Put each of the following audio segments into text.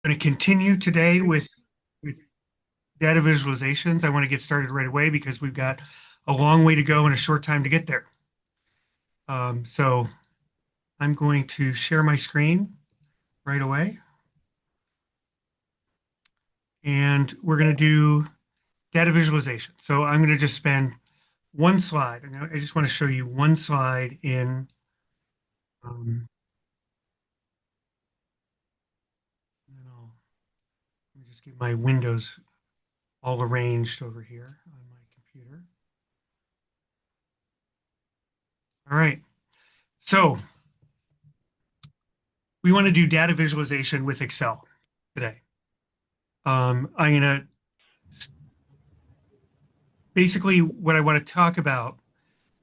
Going to continue today with data visualizations. I want to get started right away because we've got a long way to go and a short time to get there. So I'm going to share my screen right away. And we're going to do data visualization. So I'm going to just spend one slide. I just want to show you one slide in, um, let me just get my windows all arranged over here on my computer. All right. So we want to do data visualization with Excel today. I'm going to basically what I want to talk about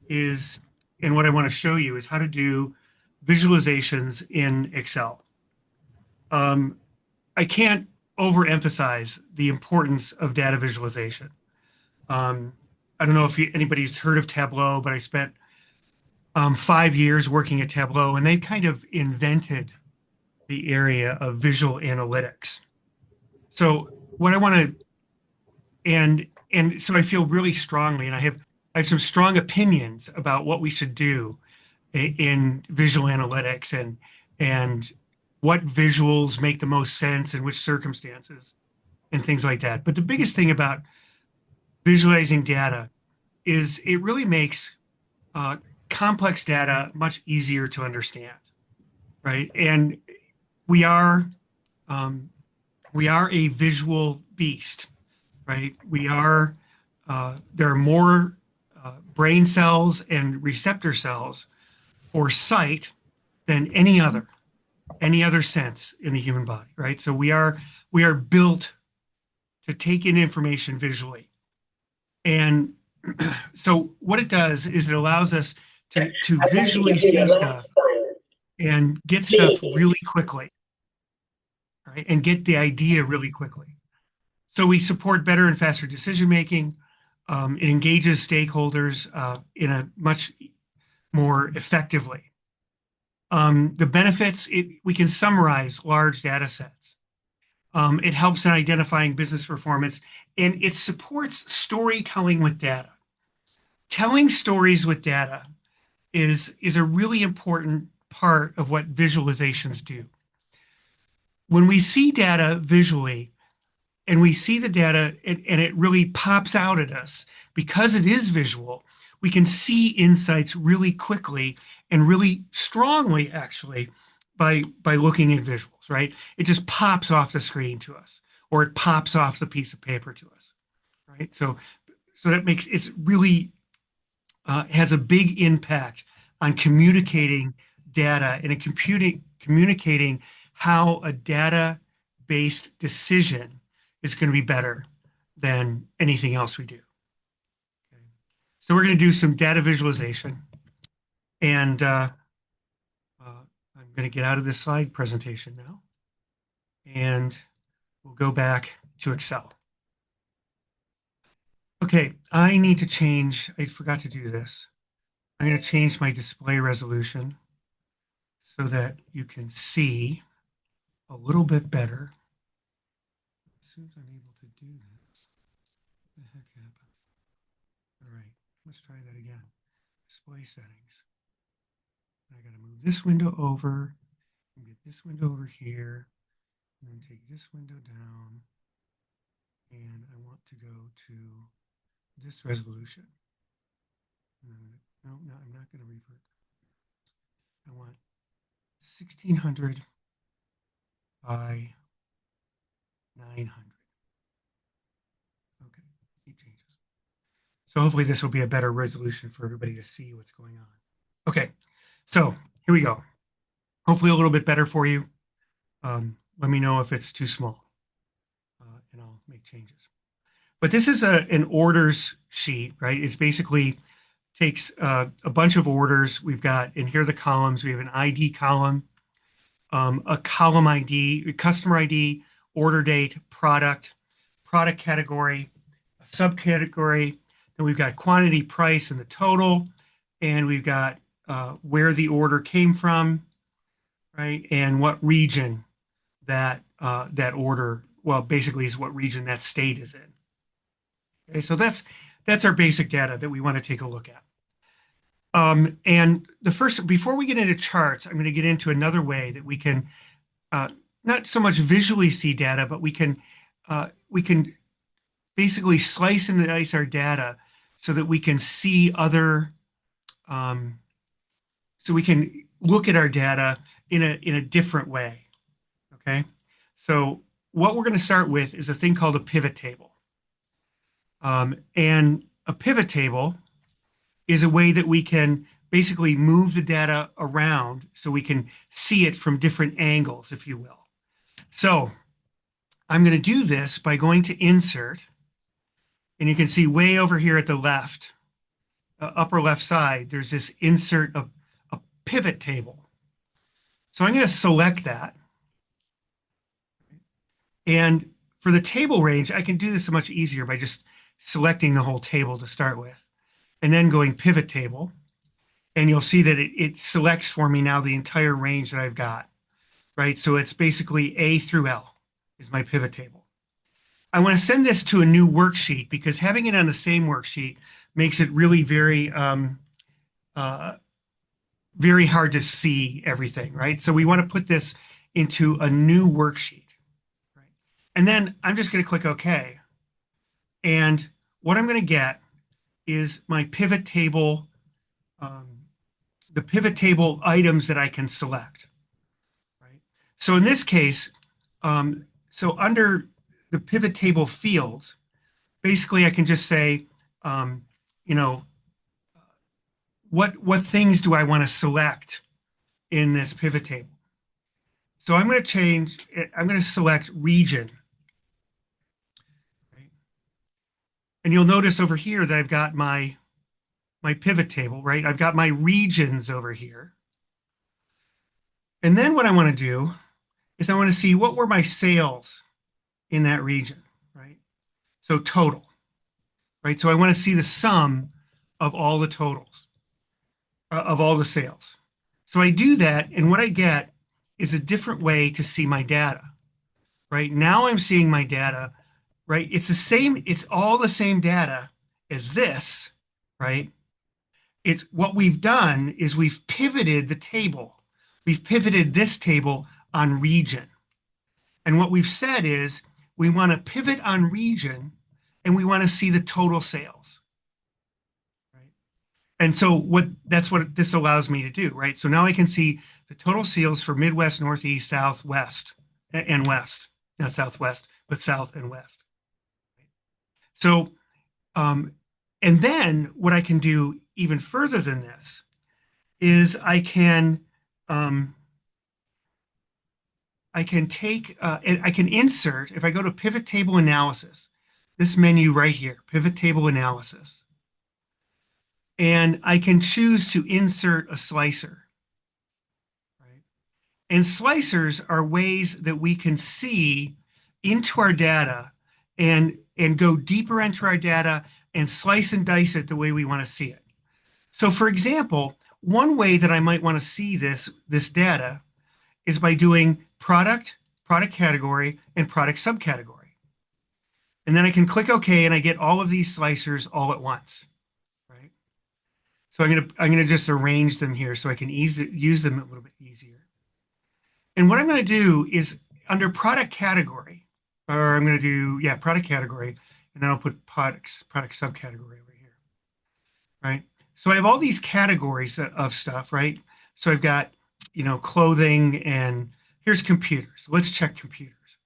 is, and what I want to show you is how to do visualizations in Excel. I can't overemphasize the importance of data visualization. Um, I don't know if anybody's heard of Tableau, but I spent 5 years working at Tableau, and they kind of invented the area of visual analytics. So what I want to and so I feel really strongly, and I have some strong opinions about what we should do in visual analytics and what visuals make the most sense in which circumstances and things like that. But the biggest thing about visualizing data is it really makes uh, complex data much easier to understand, right? And we are um, we are a visual beast, right? There are more brain cells and receptor cells for sight than any other sense in the human body, right? So we are built to take in information visually. And so what it does is it allows us to visually see stuff and get stuff really quickly, right? And get the idea really quickly. So we support better and faster decision making. It engages stakeholders in a much more effectively. The benefits, we can summarize large data sets. It helps in identifying business performance, and it supports storytelling with data. Telling stories with data is a really important part of what visualizations do. When we see data visually, and we see the data and it really pops out at us because it is visual, we can see insights really quickly and really strongly, actually, by looking at visuals, right? It just pops off the screen to us, or it pops off the piece of paper to us, right? So that makes it's really has a big impact on communicating data and communicating how a data based decision is going to be better than anything else we do. Okay. So we're going to do some data visualization, and I'm going to get out of this slide presentation now, and we'll go back to Excel. Okay, I need to change, I forgot to do this. I'm going to change my display resolution so that you can see a little bit better. As soon as I'm able to do this, what the heck happened? All right, let's try that again. Display settings. I got to move this window over and get this window over here, and then take this window down. And I want to go to this resolution. No, I'm not going to revert. I want 1600 by 900. Okay, keep changes. So hopefully this will be a better resolution for everybody to see what's going on. Okay, so here we go. Hopefully a little bit better for you. Let me know if it's too small, and I'll make changes. But this is an orders sheet, right? It's basically takes a bunch of orders. We've got, and here are the columns. We have an ID column, a column ID, customer ID, order date, product category, a subcategory. Then we've got quantity, price, and the total. And we've got where the order came from, right? And what region that that order, well, basically is what region that state is in. Okay, so that's our basic data that we want to take a look at. And the first, before we get into charts, I'm going to get into another way that we can uh, not so much visually see data, but we can basically slice and dice our data so that we can see other, so we can look at our data in a different way. Okay, so what we're going to start with is a thing called a pivot table, and a pivot table is a way that we can basically move the data around so we can see it from different angles, if you will. So I'm going to do this by going to insert, and you can see way over here at the left, upper left side, there's this insert of a pivot table. So I'm going to select that. And for the table range, I can do this much easier by just selecting the whole table to start with, and then going pivot table. And you'll see that it selects for me now the entire range that I've got, right? So it's basically A through L is my pivot table. I want to send this to a new worksheet because having it on the same worksheet makes it really very hard to see everything, right? So we want to put this into a new worksheet, right? And then I'm just going to click OK. And what I'm going to get is my pivot table, the pivot table items that I can select, right? So in this case, so under the pivot table fields, basically I can just say, you know, what things do I want to select in this pivot table? So I'm going to change it. I'm going to select region. Right? And you'll notice over here that I've got my pivot table, right? I've got my regions over here. And then what I want to do is I want to see what were my sales in that region, right? So total, right? So I want to see the sum of all the totals, of all the sales. So I do that, and what I get is a different way to see my data, right? Now I'm seeing my data, right? It's the same, it's all the same data as this, right? It's what we've done is we've pivoted the table. We've pivoted this table on region. And what we've said is we want to pivot on region and we want to see the total sales. Right? And so that's what this allows me to do, right? So now I can see the total sales for Midwest, Northeast, South, West, and West. Not Southwest, but South and West. So, and then what I can do even further than this is I can take and I can insert, if I go to pivot table analysis, this menu right here, pivot table analysis, and I can choose to insert a slicer. Right? And slicers are ways that we can see into our data and go deeper into our data and slice and dice it the way we want to see it. So for example, one way that I might want to see this data is by doing product, product category, and product subcategory. And then I can click OK and I get all of these slicers all at once. Right? So I'm gonna just arrange them here so I can use them a little bit easier. And what I'm going to do is under product category, or I'm going to do, yeah, product category, and then I'll put product subcategory over here. Right? So I have all these categories of stuff, right? So I've got, you know, clothing, and here's computers. Let's check computers,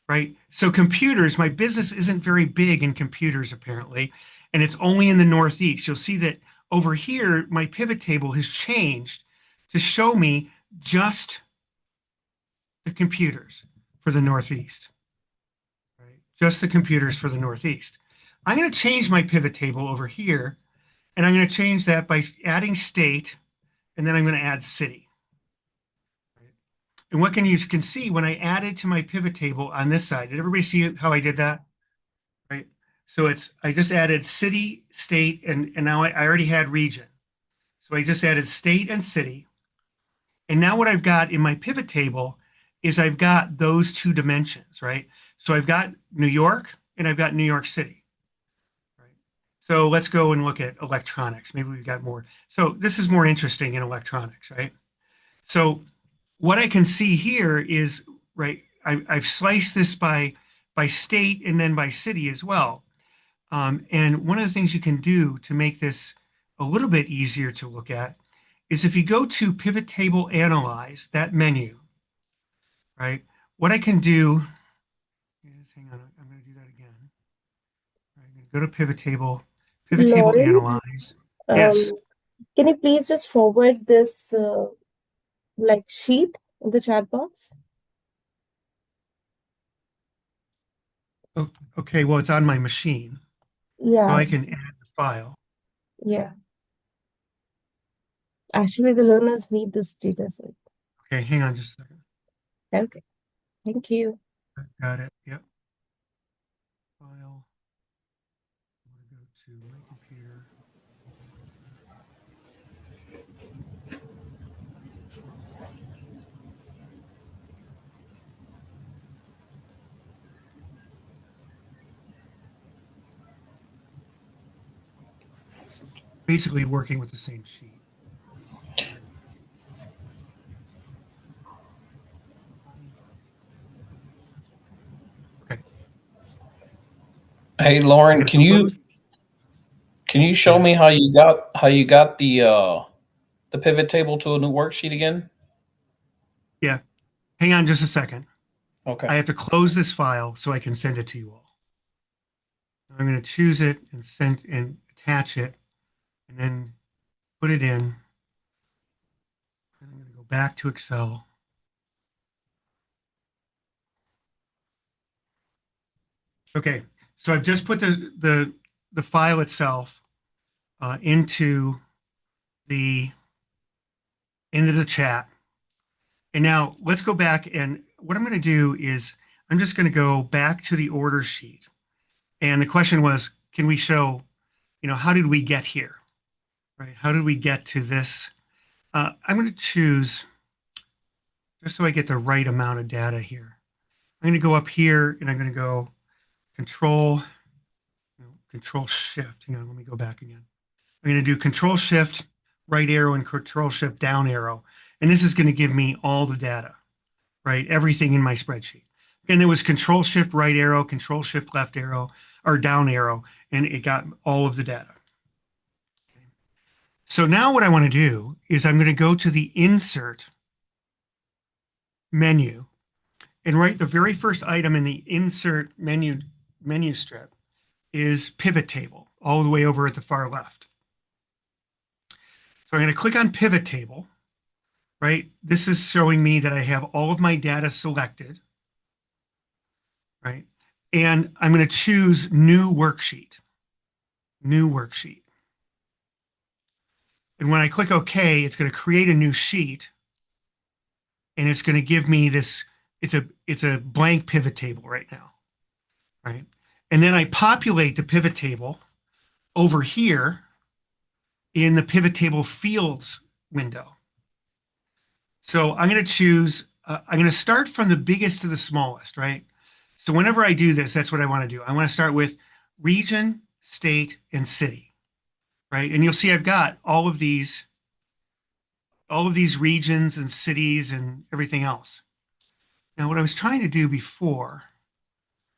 right? So computers, my business isn't very big in computers apparently, and it's only in the Northeast. You'll see that over here, my pivot table has changed to show me just the computers for the Northeast, right? Just the computers for the Northeast. I'm going to change my pivot table over here, and I'm going to change that by adding state, and then I'm going to add city. And what you can see when I added to my pivot table on this side, did everybody see how I did that? Right. So I just added city, state, and now I already had region. So I just added state and city. And now what I've got in my pivot table is I've got those two dimensions, right? So I've got New York and I've got New York City, right? So let's go and look at electronics. Maybe we've got more. So this is more interesting in electronics, right? So what I can see here is, right, I've sliced this by state and then by city as well. And one of the things you can do to make this a little bit easier to look at is if you go to Pivot Table Analyze, that menu, right? What I can do is, hang on, I'm going to do that again. I'm going to go to Pivot Table Lauren, Analyze. Yes. um, can you please just forward this like sheet in the chat box? Okay, well, it's on my machine, so Yeah, I can add the file. yeah. Actually, the learners need this data set. Okay, hang on just a second. Okay, thank you. Got it. Yep. File. I'm going to go to my computer. Basically working with the same sheet. Okay. Hey I'm Lauren, going to close. can you show me Yes. how you got the pivot table to a new worksheet again? Yeah. Hang on just a second. I Okay. have to close this file so I can send it to you all. I'm going to choose it and send and attach it and then put it in. And I'm going to go back to Excel. Okay. So I've just put the file itself into the chat. And now let's go back, and what I'm going to do is I'm just going to go back to the order sheet. And the question was, can we show, how did we get here? Right? How did we get to this? I'm going to choose, just so I get the right amount of data here. I'm going to go up here and I'm going to go control, control shift. Hang on, let me go back again. I'm going to do control shift right arrow and control shift down arrow. And this is going to give me all the data, right? Everything in my spreadsheet. And there was control shift right arrow, control shift left arrow, or down arrow, and it got all of the data. So now what I want to do is I'm going to go to the insert menu, and right the very first item in the insert menu strip is pivot table all the way over at the far left. So I'm going to click on pivot table, right? This is showing me that I have all of my data selected, right? And I'm going to choose new worksheet. And when I click OK, it's going to create a new sheet, and it's going to give me this. It's a blank pivot table right now, right? And then I populate the pivot table over here in the pivot table fields window. So I'm going to choose. I'm going to start from the biggest to the smallest, right? So whenever I do this, that's what I want to do. I want to start with region, state, and city, right? And you'll see I've got all of these regions and cities and everything else. Now, what I was trying to do before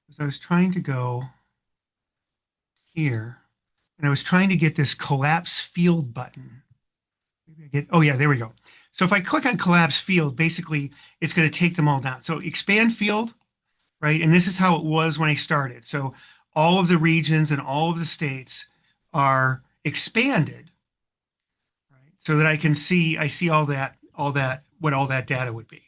was I was trying to go here and I was trying to get this collapse field button. Oh, yeah, there we go. So if I click on collapse field, basically it's going to take them all down. So expand field, right? And this is how it was when I started. So all of the regions and all of the states are expanded, right? So that I see what all that data would be.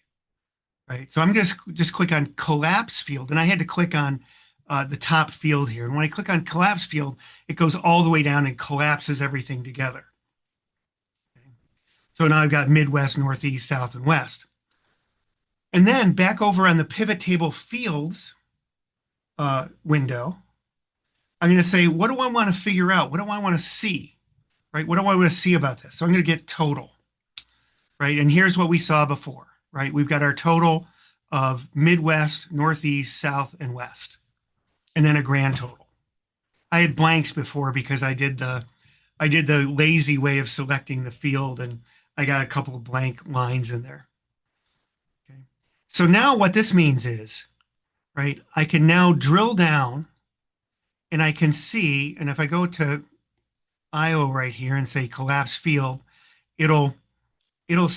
Right. So I'm just click on collapse field, and I had to click on the top field here. And when I click on collapse field, it goes all the way down and collapses everything together. Okay. So now I've got Midwest, Northeast, South, and West. And then back over on the pivot table fields window, I'm going to say, what do I want to figure out? What do I want to see? Right. What do I want to see about this? So I'm going to get total. Right. And here's what we saw before. Right. We've got our total of Midwest, Northeast, South, and West, and then a grand total. I had blanks before because I did the lazy way of selecting the field, and I got a couple of blank lines in there. Okay. So now what this means is, right, I can now drill down and I can see, and if I go to IO right here and say collapse field, it'll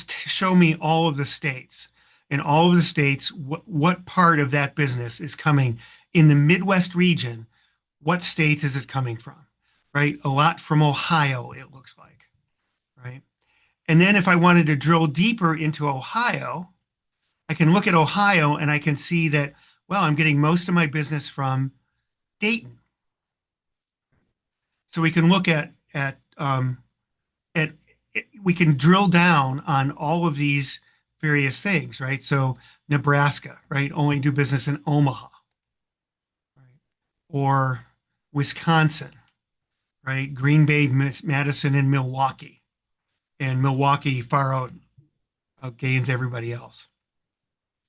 show me all of the states, and all of the states, what part of that business is coming in the Midwest region. What states is it coming from? Right? A lot from Ohio, it looks like. Right? And then if I wanted to drill deeper into Ohio, I can look at Ohio and I can see that, well, I'm getting most of my business from Dayton. So we can look at we can drill down on all of these various things, right? So Nebraska, right? Only do business in Omaha, right? Or Wisconsin, right? Green Bay, Madison, and Milwaukee. And Milwaukee far outgains everybody else.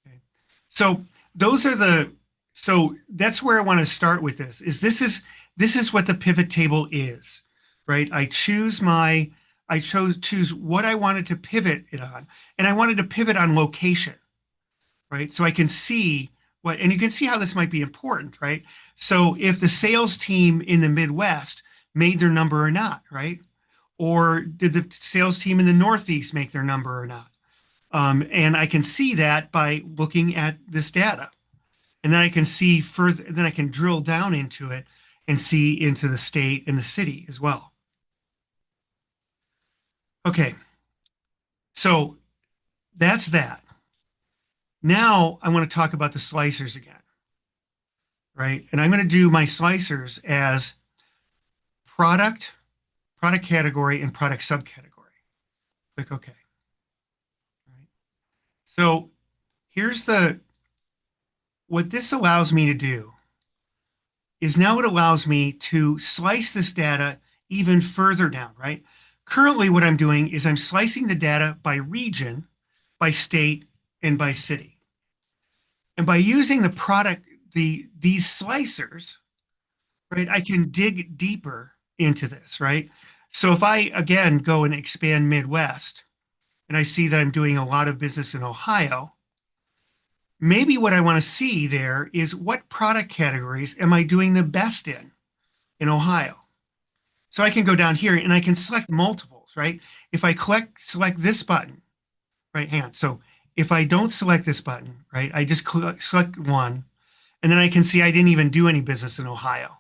Okay. So those are so that's where I want to start with this. This is what the pivot table is, right? Choose what I wanted to pivot it on, and I wanted to pivot on location, right? So I can see and you can see how this might be important, right? So if the sales team in the Midwest made their number or not, right? Or did the sales team in the Northeast make their number or not? And I can see that by looking at this data. And then I can see further, then I can drill down into it and see into the state and the city as well. Okay, so that's that. Now I want to talk about the slicers again, right? And I'm going to do my slicers as product, product category, and product subcategory. Click OK. Right. So here's what this allows me to do is now it allows me to slice this data even further down, right? Currently, what I'm doing is I'm slicing the data by region, by state, and by city. And by using these slicers, right, I can dig deeper into this, right? So if I, again, go and expand Midwest, and I see that I'm doing a lot of business in Ohio, maybe what I want to see there is what product categories am I doing the best in Ohio? So I can go down here and I can select multiples, right? If I select this button, right hand. So if I don't select this button, right, I just select one, and then I can see I didn't even do any business in Ohio.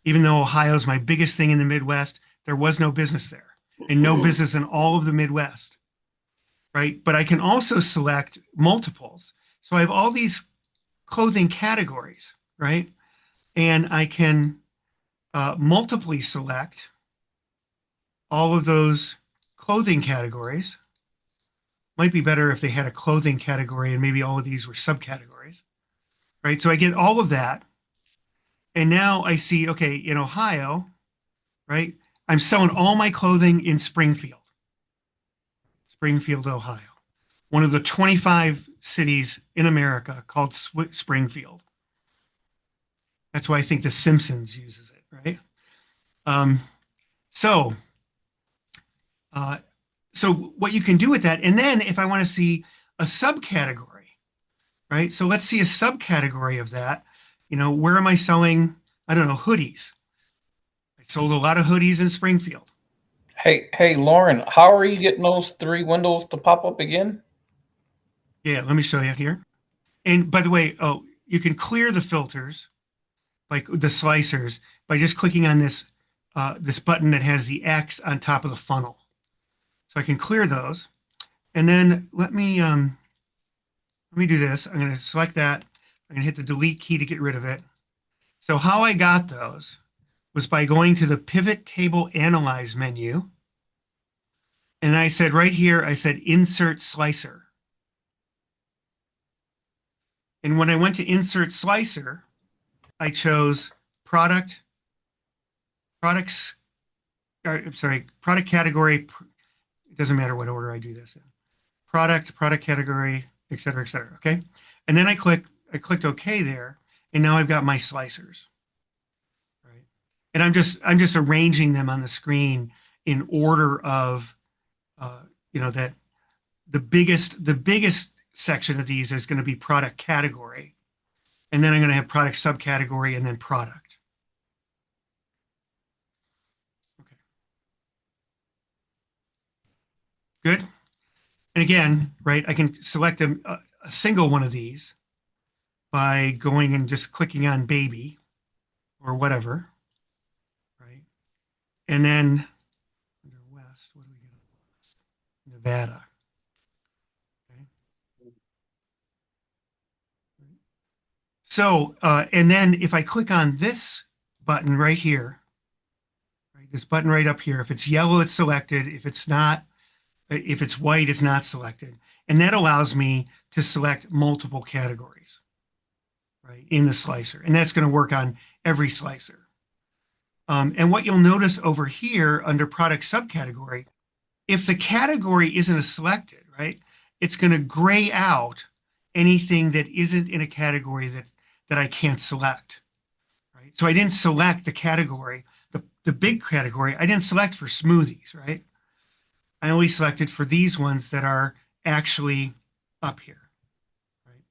Even though Ohio is my biggest thing in the Midwest, there was no business there and no business in all of the Midwest, right? But I can also select multiples. So I have all these clothing categories, right? And I can multiply select all of those clothing categories. Might be better if they had a clothing category and maybe all of these were subcategories, right? So I get all of that. And now I see, okay, in Ohio, right, I'm selling all my clothing in Springfield, Ohio, one of the 25 cities in America called Springfield. That's why I think The Simpsons uses it, right? So what you can do with that, and then if I want to see a subcategory, right? So let's see a subcategory of that. You know, where am I selling? I don't know, hoodies. I sold a lot of hoodies in Springfield. Hey, Lauren, how are you getting those three windows to pop up again? Yeah, let me show you here. And by the way, you can clear the filters, like the slicers, by just clicking on this button that has the X on top of the funnel. So I can clear those. And then let me do this. I'm going to select that. I'm going to hit the delete key to get rid of it. So how I got those was by going to the Pivot Table Analyze menu. And I said right here, I said Insert Slicer. And when I went to Insert Slicer, I chose product category. It doesn't matter what order I do this in. Product category, et cetera, okay? And then I clicked OK there, and now I've got my slicers. Right. And I'm just arranging them on the screen in order of that the biggest section of these is going to be product category. And then I'm going to have product subcategory and then product. Okay. Good. And again, right, I can select a single one of these by going and just clicking on baby or whatever, right? And then under West, what do we get? Nevada. Okay. So, and then if I click on this button right here, right, this button right up here, if it's yellow, it's selected. If it's not, if it's white, it's not selected. And that allows me to select multiple categories, right, in the slicer. And that's going to work on every slicer. And what you'll notice over here under product subcategory, if the category isn't selected, right, it's going to gray out anything that isn't in a category that I can't select. Right? So I didn't select the category, the big category. I didn't select for smoothies, right? I only selected for these ones that are actually up here. Right?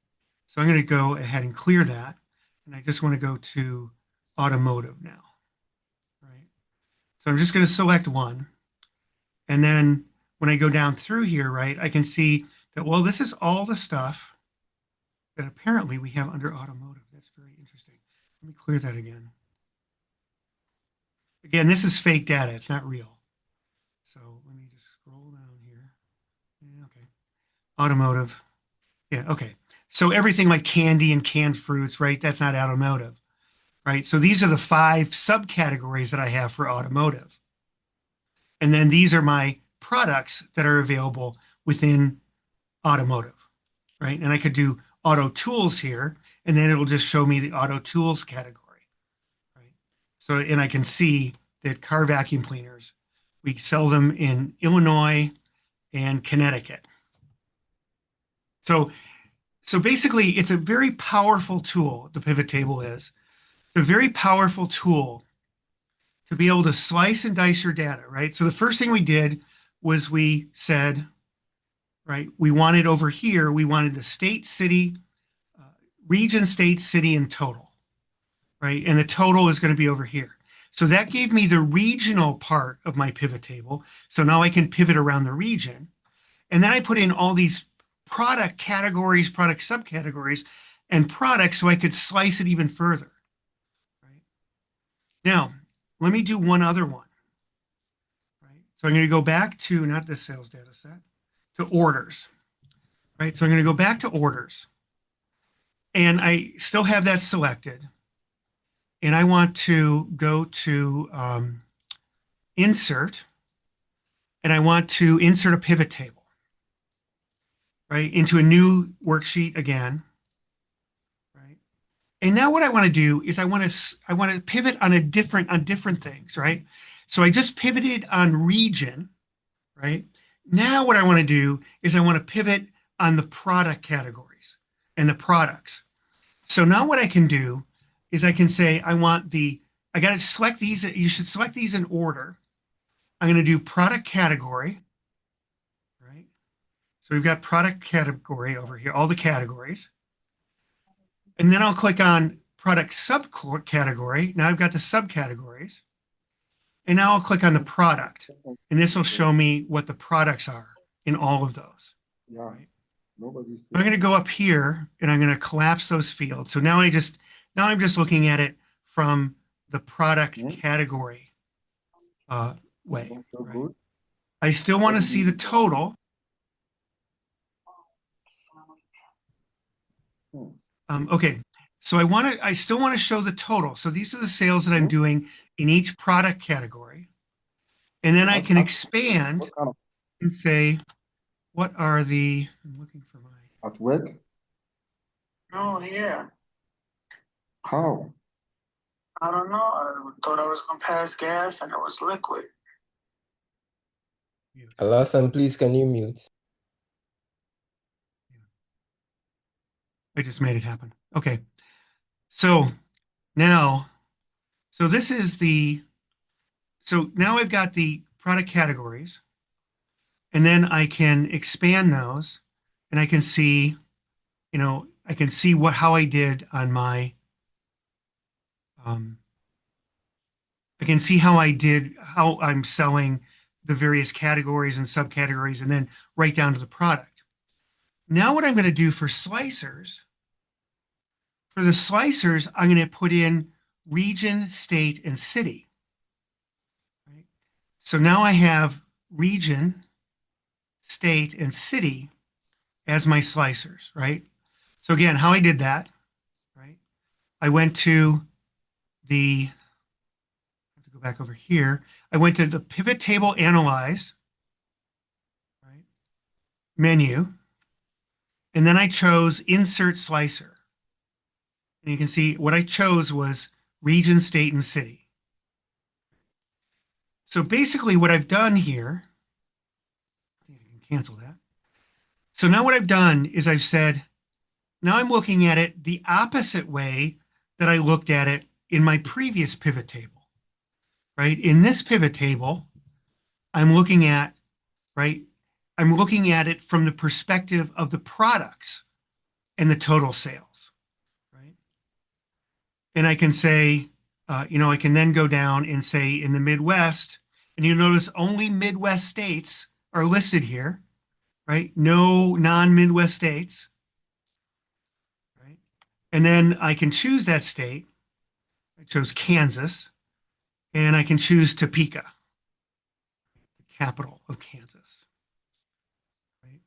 So I'm going to go ahead and clear that. And I just want to go to automotive now. Right? So I'm just going to select one. And then when I go down through here, right, I can see that, well, this is all the stuff that apparently we have under automotive. That's very interesting. Let me clear that again. Again, this is fake data. It's not real. So let me just scroll down here. Yeah, okay. Automotive. Yeah, okay. So everything like candy and canned fruits, right? That's not automotive, right? So these are the 5 subcategories that I have for automotive. And then these are my products that are available within automotive, right? And I could do auto tools here, and then it'll just show me the auto tools category, right? So, and I can see that car vacuum cleaners, we sell them in Illinois and Connecticut. So basically, it's a very powerful tool, the pivot table is. It's a very powerful tool to be able to slice and dice your data, right? So the first thing we did was we said, right, we wanted over here, we wanted the state, city, region, state, city, and total, right? And the total is going to be over here. So that gave me the regional part of my pivot table. So now I can pivot around the region. And then I put in all these product categories, product subcategories, and products so I could slice it even further. Right? Now, let me do one other one. Right? So I'm going to go back to, not this sales data set, to orders. Right? So I'm going to go back to orders. And I still have that selected. And I want to go to insert. And I want to insert a pivot table. Right? Into a new worksheet again. Right? And now what I want to do is I want to pivot on different things, right? So I just pivoted on region, right? Now what I want to do is I want to pivot on the product categories and the products. So now what I can do is I can say I got to select these. You should select these in order. I'm going to do product category, right? So we've got product category over here, all the categories. And then I'll click on product subcategory. Now I've got the subcategories. And now I'll click on the product. And this will show me what the products are in all of those. Yeah. Right? Nobody's I'm going to go up here and I'm going to collapse those fields. So now I'm just looking at it from the product category way. so Right? good. I still want to see the total. Okay, so I still want to show the total. So these are the sales that I'm doing in each product category. And then I can expand What kind of and say, what are I'm looking for my, at work? Oh, yeah. How? I don't know. I thought I was gonna pass gas and it was liquid. Alasan, please can you mute? I just made it happen. Okay. So now, so this is the, so now I've got the product categories, and then I can expand those, and I can see, I can see how I did on my, um, I can see how I'm selling the various categories and subcategories, and then right down to the product. Now, what I'm going to do for the slicers, I'm going to put in region, state, and city. Right? So now I have region, state, and city as my slicers, right? So again, how I did that, right? I went to I have to go back over here. I went to the pivot table analyze, right? Menu, and then I chose insert slicer. And you can see what I chose was region, state, and city. So basically what I've done here, I think I can cancel that. So now what I've done is I've said, now I'm looking at it the opposite way that I looked at it in my previous pivot table, right? In this pivot table, I'm looking at, right? I'm looking at it from the perspective of the products and the total sales, right? And I can say, I can then go down and say in the Midwest, and you notice only Midwest states are listed here, right? No non-Midwest states, right? And then I can choose that state. I chose Kansas, and I can choose Topeka, the capital of Kansas, right?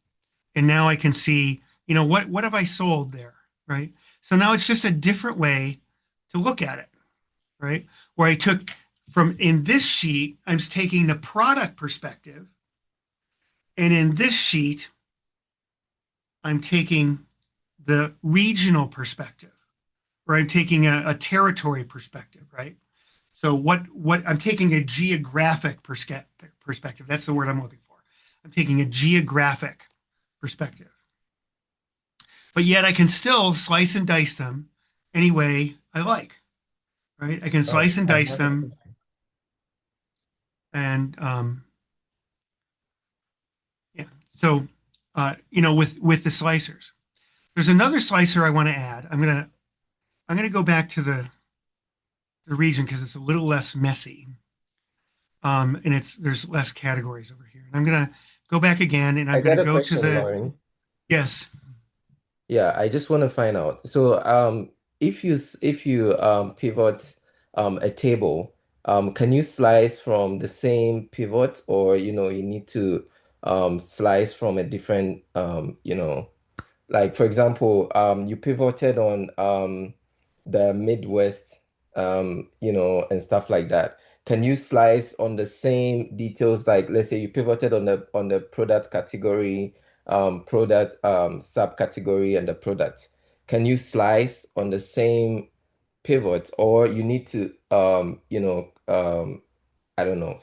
And now I can see, what have I sold there, right? So now it's just a different way to look at it, right? Where I took in this sheet, I'm taking the product perspective. And in this sheet, I'm taking the regional perspective, or I'm taking a territory perspective, right? So what I'm taking a geographic perspective. That's the word I'm looking for. I'm taking a geographic perspective. But yet I can still slice and dice them any way I like, right? I can slice and dice them, and yeah. So with the slicers, there's another slicer I want to add. I'm gonna go back to the region because it's a little less messy, and there's less categories over here. And I'm gonna go back again, and I I'm got gonna a go to question, Lauren. yes, Yeah, I just want to find out. So, if you pivot a table, can you slice from the same pivot, or you need to slice from a different like for example, you pivoted on the Midwest, and stuff like that. Can you slice on the same details? Like let's say you pivoted on the product category, product subcategory, and the product. Can you slice on the same pivot, or you need to I don't know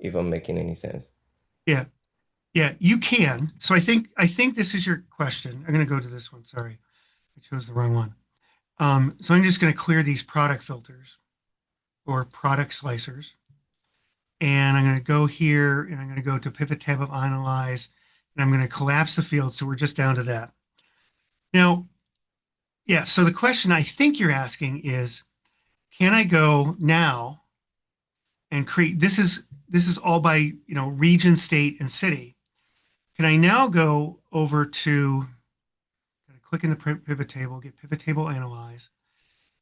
if I'm making any sense. yeah, yeah, you can. So I think this is your question. I'm gonna go to this one. Sorry, I chose the wrong one. So I'm just gonna clear these product filters or product slicers, and I'm gonna go here, and I'm gonna go to pivot tab of analyze, and I'm gonna collapse the field so we're just down to that. Now, yeah, so the question I think you're asking is, can I go now and create, this is all by, region, state, and city. Can I now go over to, click in the pivot table, get pivot table analyze,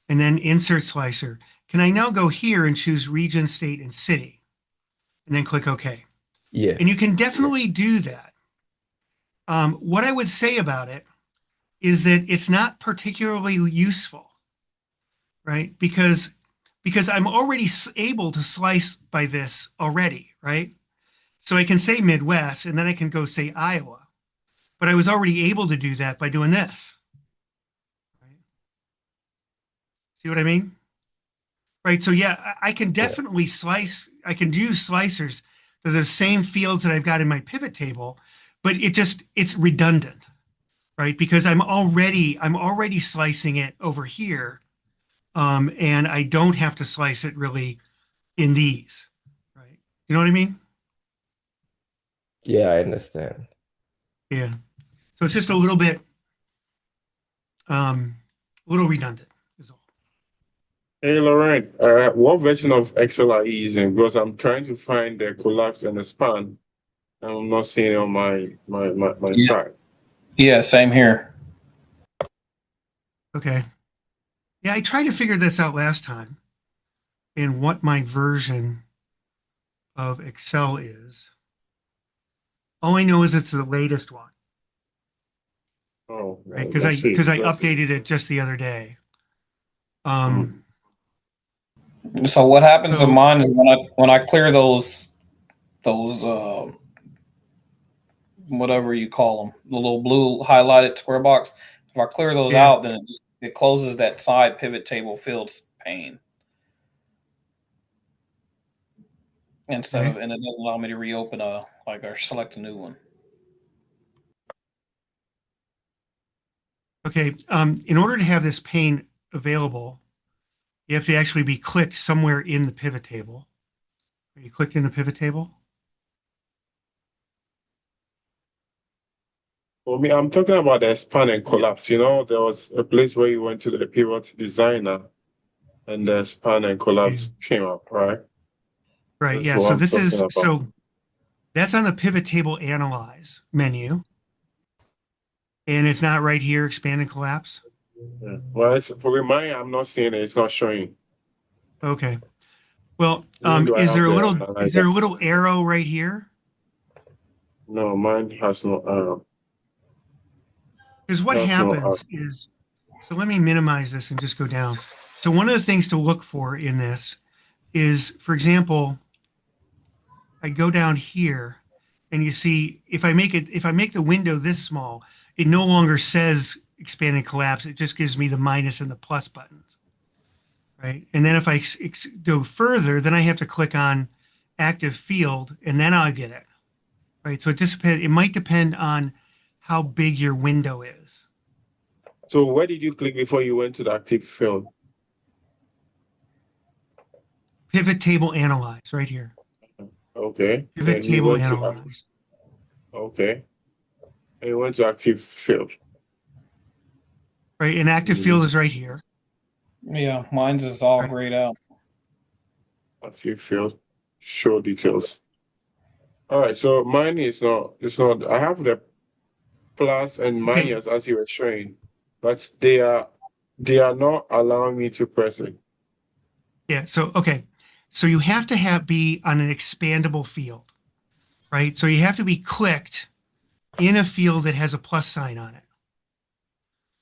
and then insert slicer. Can I now go here and choose region, state, and city, and then click OK? And you Yes. can definitely do that. What I would say about it is that it's not particularly useful, right? Because I'm already able to slice by this already, right? So I can say Midwest, and then I can go say Iowa, but I was already able to do that by doing this. Right? See what I mean? Right. So yeah, I can Yeah. definitely slice. I can use slicers to the same fields that I've got in my pivot table, but it's redundant, right? Because I'm already slicing it over here, and I don't have to slice it really in these, right? You know what I mean? Yeah, I understand. Yeah. So it's just a little redundant is all. Hey, Laurent, what version of Excel are you using? Because I'm trying to find the collapse and the span, and I'm not seeing it on my Yeah. side. Yeah, same here. Okay. Yeah, I tried to figure this out last time and what my version of Excel is. All I know is it's the latest one, Oh, right? well, let's see. Because I Let's see. updated it just the other day. Hmm. So what happens in So mine is when I clear those whatever you call them, the little blue highlighted square box. If I clear those yeah, out, then it closes that side pivot table fields pane okay. and it doesn't allow me to reopen or select a new one. Okay. In order to have this pane available, you have to actually be clicked somewhere in the pivot table. Are you clicked in the pivot table? For me, I'm talking about the span and collapse. You know, there was a place where you went to the pivot designer and the span and Yeah. collapse came up, right? Right. That's Yeah. what So I'm talking about. that's on the pivot table analyze menu, and it's not right here, expand and collapse. Yeah. Well, for mine, I'm not seeing it. It's not showing. Okay. Well, Even though I have the is analyzer. there a little arrow right here? No, mine has no Because what has no happens is, so let me minimize this and just go down. So one of the things to look for in this is, for example, I go down here and you see if I make the window this small, it no longer says expand and collapse. It just gives me the minus and the plus buttons, right? And then if I go further, then I have to click on active field and then I'll get it, right? So it might depend on how big your window is. So where did you click before you went to the active field? Pivot table analyze right here. Okay. Pivot Then you table went to analyze. okay. And you went to active field. Right. And active You need field to is right here. Yeah, mine's is all Right. grayed out. active field. Show details. All right. So mine is not. It's not. I have the plus and Okay. minus as you were showing, but they are not allowing me to press it. Yeah. So okay. So you have to be on an expandable field, right? So you have to be clicked in a field that has a plus sign on it,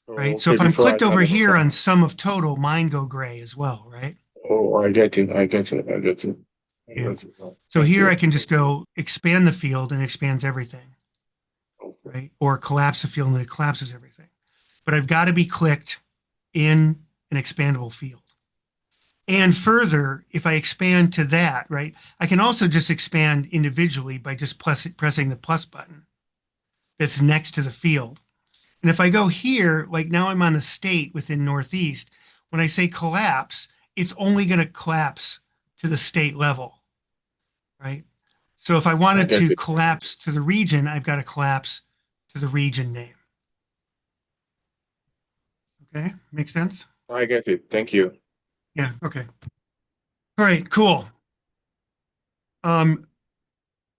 Oh, right? So okay. if I'm Before I clicked can over here expand. on sum of total, mine go gray as well, right? Oh, I get it. I get it. I get it. I Yeah. get it. So Thank here I you. can just go expand the field and expands everything, Okay. right? Or collapse the field and it collapses everything. But I've got to be clicked in an expandable field. And further, if I expand to that, right, I can also just expand individually by just pressing the plus button that's next to the field. And if I go here, like now I'm on a state within Northeast, when I say collapse, it's only going to collapse to the state level, right? So if I I wanted get to it. collapse to the region, I've got to collapse to the region name. Okay, makes sense? I get it. Thank you. Yeah, okay. All right, cool. Um,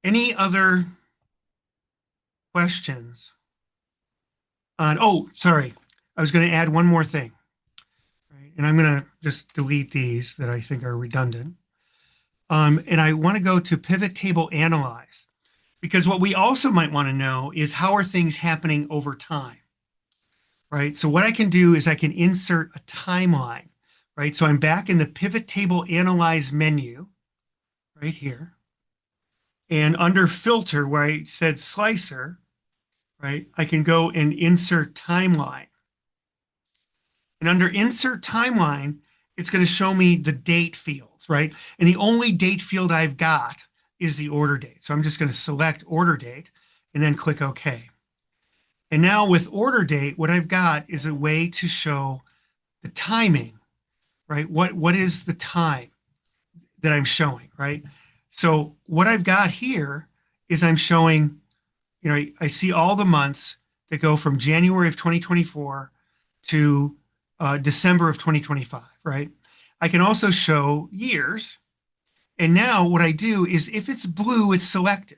any other questions on, oh, sorry. I was going to add one more thing, right? And I'm going to just delete these that I think are redundant. And I want to go to pivot table analyze because what we also might want to know is how are things happening over time, right? So what I can do is I can insert a timeline, right? So I'm back in the pivot table analyze menu right here. And under filter where I said slicer, right, I can go and insert timeline. And under insert timeline, it's going to show me the date fields, right? And the only date field I've got is the order date. So I'm just going to select order date and then click OK. And now with order date, what I've got is a way to show the timing, right? What is the time that I'm showing, right? So what I've got here is I'm showing, I see all the months that go from January of 2024 to December of 2025, right? I can also show years. And now what I do is if it's blue, it's selected.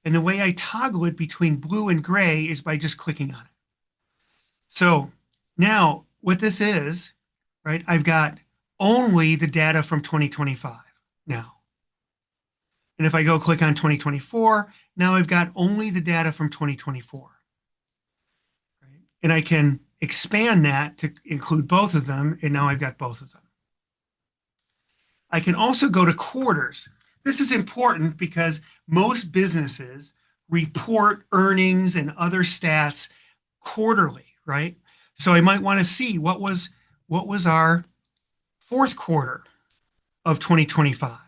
And the way I toggle it between blue and gray is by just clicking on it. So now what this is, right? I've got only the data from 2025 now. And if I go click on 2024, now I've got only the data from 2024. Right? And I can expand that to include both of them. And now I've got both of them. I can also go to quarters. This is important because most businesses report earnings and other stats quarterly, right? So I might want to see what was our fourth quarter of 2025.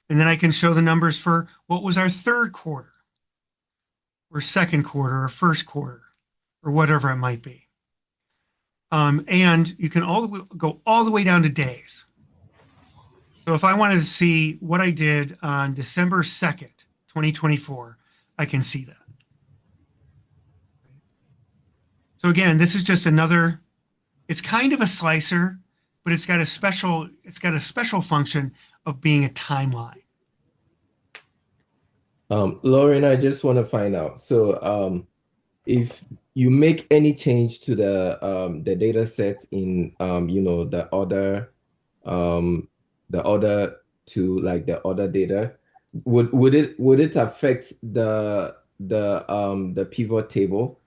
And then I can show the numbers for what was our third quarter or second quarter or first quarter or whatever it might be. And you can go all the way down to days. So if I wanted to see what I did on December 2nd, 2024, I can see that. So again, this is just another, it's kind of a slicer, but it's got a special function of being a timeline. Lauren, I just want to find out. So, if you make any change to the data set in the order to like the other data, would it affect the pivot table?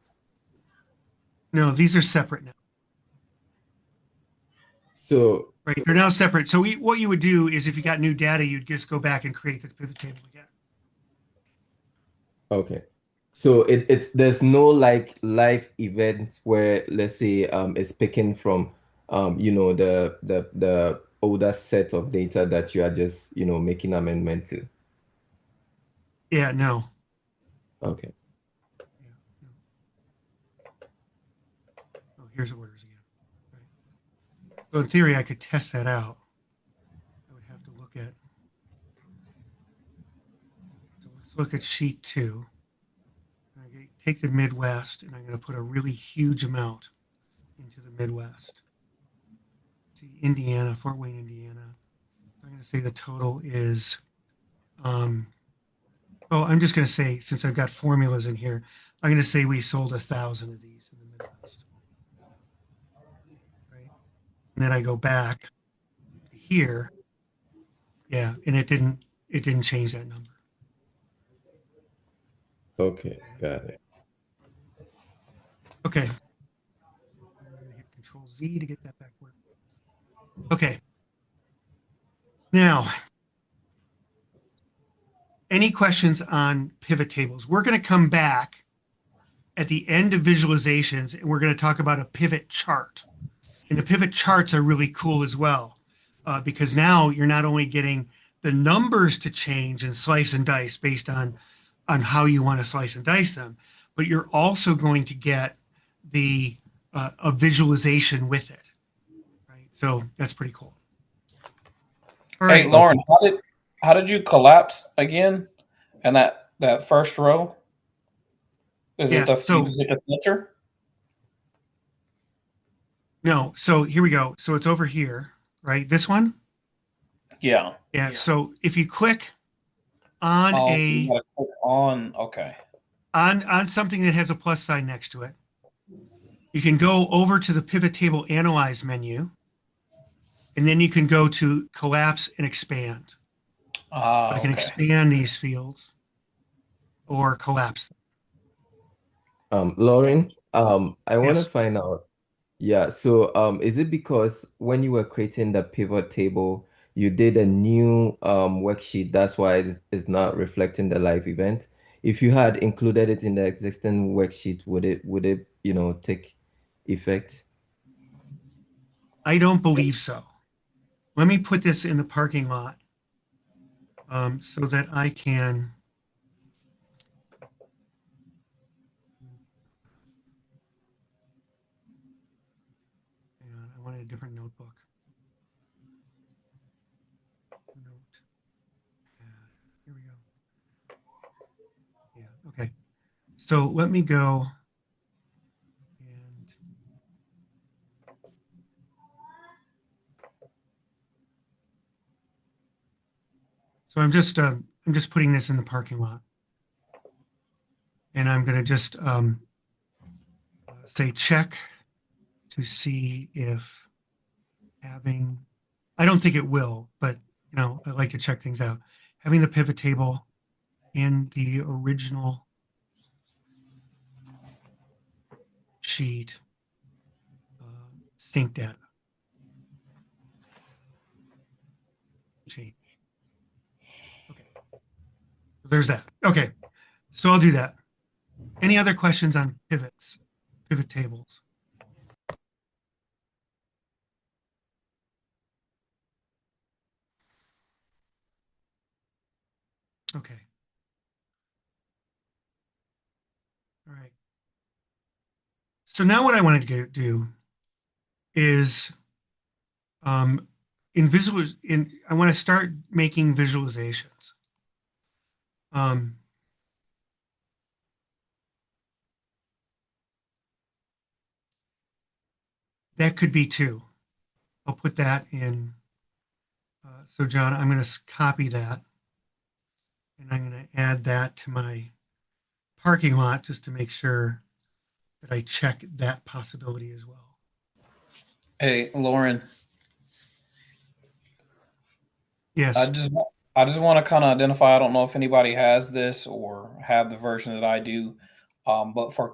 No, these are separate now, So right? They're now separate. So what you would do is if you got new data, you'd just go back and create the pivot table again. okay. So it's there's no like live events where let's say it's picking from the older set of data that you are just making amendment to. Yeah, no. Okay. Yeah, no. Oh, here's orders again. Right. So in theory, I could test that out. I would have to look at. So let's look at sheet 2. I take the Midwest, and I'm going to put a really huge amount into the Midwest. See, Indiana, Fort Wayne, Indiana. I'm going to say the total is, I'm just going to say, since I've got formulas in here, I'm going to say we sold 1,000 of these in the Midwest. Right. And then I go back to here. Yeah. And it didn't change that number. Okay, got it. Okay. I'm going to hit Control Z to get that back where. Okay. Now, any questions on pivot tables? We're going to come back at the end of visualizations and we're going to talk about a pivot chart. And the pivot charts are really cool as well because now you're not only getting the numbers to change and slice and dice based on how you want to slice and dice them, but you're also going to get a visualization with it. Right. So that's pretty cool. All Hey, right. Lauren, how did you collapse again? And that first row? Is Yeah. it the So filter? no. So here we go. So it's over here, right? This one. Yeah. Yeah. So if you click on you gotta click on. Okay. on something that has a plus sign next to it, you can go over to the pivot table analyze menu, and then you can go to collapse and expand. I can Okay. expand these fields or collapse them. Lauren, I want to Yes. find out. Yeah, so is it because when you were creating the pivot table, you did a new worksheet, that's why it's not reflecting the live event? If you had included it in the existing worksheet, would it take effect? I don't believe so. Let me put this in the parking lot so that I can. So let me go and so I'm just putting this in the parking lot, and I'm going to just say check to see if having, I don't think it will, but I like to check things out. Having the pivot table in the original sheet, sync data change. Okay, so there's that. Okay, so I'll do that. Any other questions on pivots, pivot tables? Okay. All right. So now what I wanted to do is I want to start making visualizations. Um, that could be two. I'll put that in. So John, I'm going to copy that and I'm going to add that to my parking lot just to make sure that I check that possibility as well. Hey, Lauren, I Yes. just I just want to kind of identify. I don't know if anybody has this or have the version that I do, but for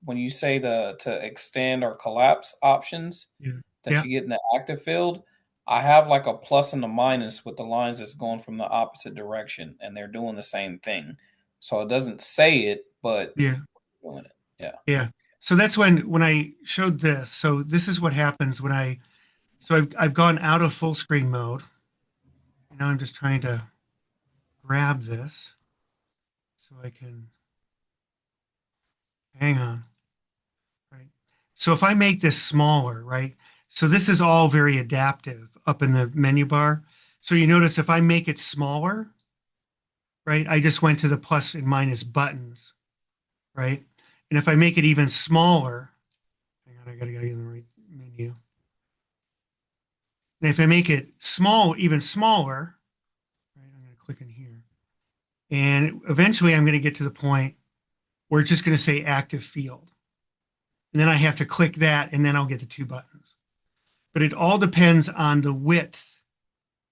when you say the to extend or collapse options Yeah. that Yeah. you get in the active field, I have like a plus and a minus with the lines that's going from the opposite direction, and they're doing the same thing. So it doesn't say it, but Yeah. doing it. Yeah. Yeah. So that's when I showed this. So this is what happens when I've gone out of full screen mode. And now I'm just trying to grab this so I can hang on. Right. So if I make this smaller, right? So this is all very adaptive up in the menu bar. So you notice if I make it smaller, right? I just went to the plus and minus buttons, right? And if I make it even smaller, hang on, I gotta get in the right menu. And if I make it small, even smaller, right? I'm gonna click in here. And eventually I'm gonna get to the point where it's just gonna say active field. And then I have to click that and then I'll get the two buttons. But it all depends on the width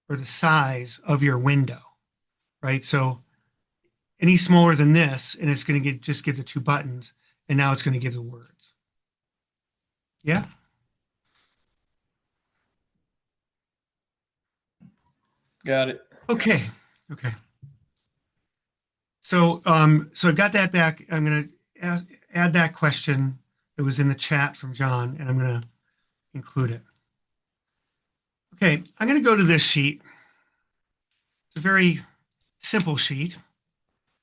or the size of your window, right? So any smaller than this, and it's going to just give the two buttons, and now it's going to give the words. Yeah. Got it. Okay. Okay. So I've got that back. I'm going to add that question that was in the chat from John, and I'm going to include it. Okay, I'm going to go to this sheet. It's a very simple sheet.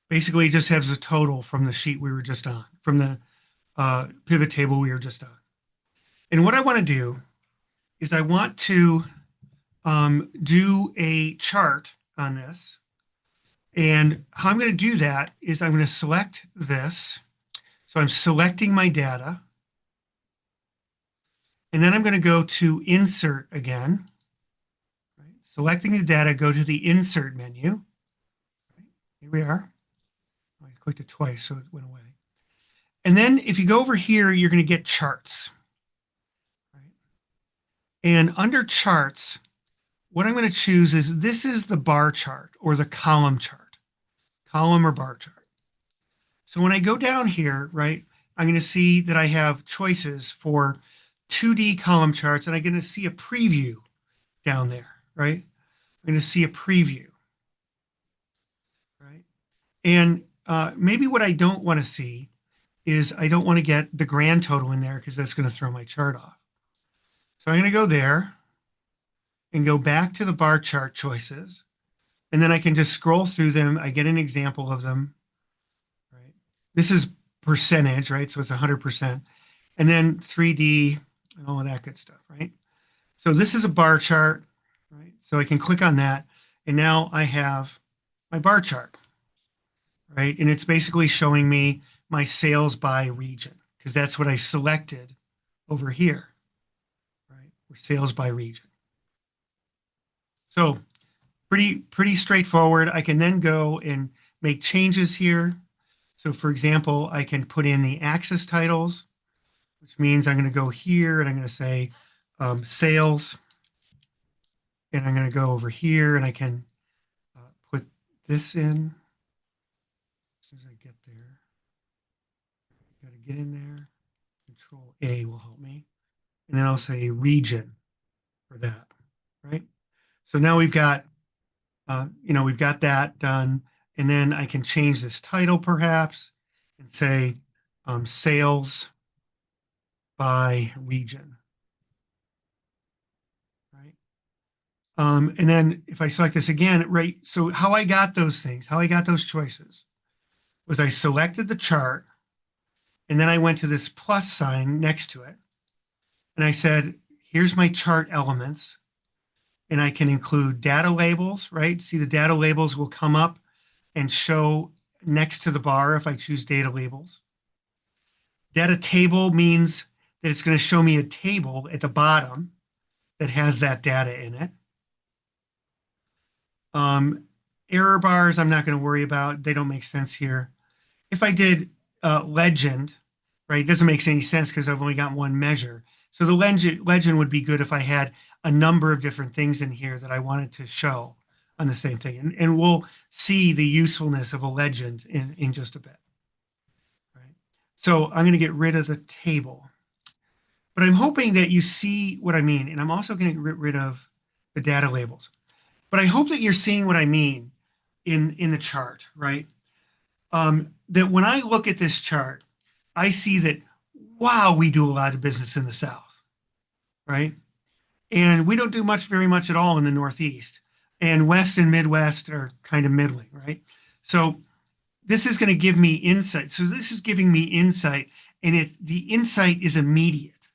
Basically, it just has a total from the sheet we were just on, from the pivot table we were just on. And what I want to do is I want to do a chart on this. And how I'm going to do that is I'm going to select this. So I'm selecting my data. And then I'm going to go to Insert again. Right? Selecting the data, go to the Insert menu. Right? Here we are. I clicked it twice, so it went away. And then if you go over here, you're going to get charts. Right? And under charts, what I'm going to choose is this is the bar chart or the column chart, column or bar chart. So when I go down here, right, I'm going to see that I have choices for 2D column charts, and I'm going to see a preview down there, right? I'm going to see a preview, right? And maybe what I don't want to see is I don't want to get the grand total in there because that's going to throw my chart off. So I'm going to go there and go back to the bar chart choices. And then I can just scroll through them. I get an example of them, right? This is percentage, right? So it's 100%. And then 3D and all of that good stuff, right? So this is a bar chart, right? So I can click on that. And now I have my bar chart, right? And it's basically showing me my sales by region, because that's what I selected over here, right? Or sales by region. So pretty straightforward. I can then go and make changes here. So for example, I can put in the axis titles, which means I'm going to go here and I'm going to say sales, and I'm going to go over here and I can put this in. As soon as I get there, got to get in there. Control A will help me. And then I'll say region for that, right? So now we've got, we've got that done. And then I can change this title perhaps and say sales by region, right? And then if I select this again, right? So how I got those things, how I got those choices was I selected the chart and then I went to this plus sign next to it. And I said, here's my chart elements. And I can include data labels, right? See, the data labels will come up and show next to the bar if I choose data labels. Data table means that it's going to show me a table at the bottom that has that data in it. Error bars, I'm not going to worry about. They don't make sense here. If I did legend, right, it doesn't make any sense because I've only got one measure. So the legend would be good if I had a number of different things in here that I wanted to show on the same thing. And we'll see the usefulness of a legend in just a bit. Right? So I'm going to get rid of the table. But I'm hoping that you see what I mean. And I'm also going to get rid of the data labels. But I hope that you're seeing what I mean in the chart, right? That when I look at this chart, I see that, wow, we do a lot of business in the South, right? And we don't do very much at all in the Northeast. And West and Midwest are kind of middling, right? So this is going to give me insight. So this is giving me insight, and the insight is immediate,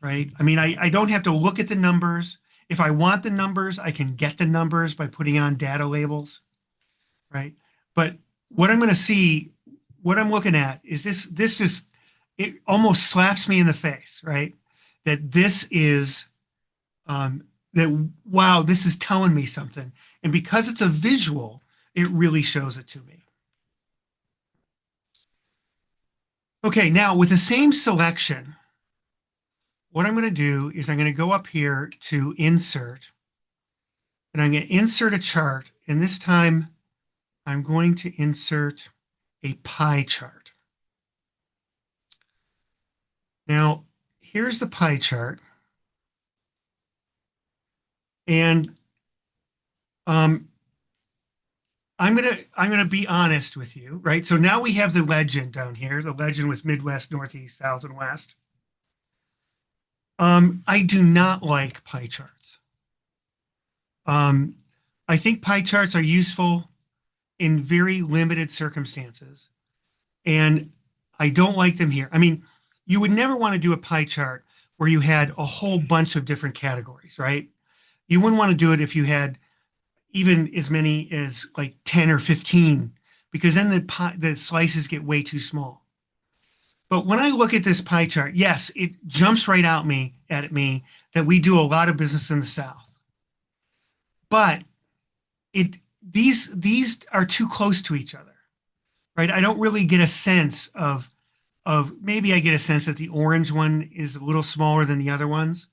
right? I mean, I don't have to look at the numbers. If I want the numbers, I can get the numbers by putting on data labels, right? But what I'm going to see, what I'm looking at is this just, it almost slaps me in the face, right? That this is, wow, this is telling me something. And because it's a visual, it really shows it to me. Okay, now with the same selection, what I'm going to do is I'm going to go up here to insert, and I'm going to insert a chart. And this time I'm going to insert a pie chart. Now, here's the pie chart. And I'm gonna be honest with you, right? So now we have the legend down here, the legend with Midwest, Northeast, South, and West. I do not like pie charts. I think pie charts are useful in very limited circumstances, and I don't like them here. I mean, you would never want to do a pie chart where you had a whole bunch of different categories, right? You wouldn't want to do it if you had even as many as like 10 or 15, because then the slices get way too small. But when I look at this pie chart, yes, it jumps right at me that we do a lot of business in the South. But these are too close to each other, right? I don't really get a sense of maybe I get a sense that the orange one is a little smaller than the other ones,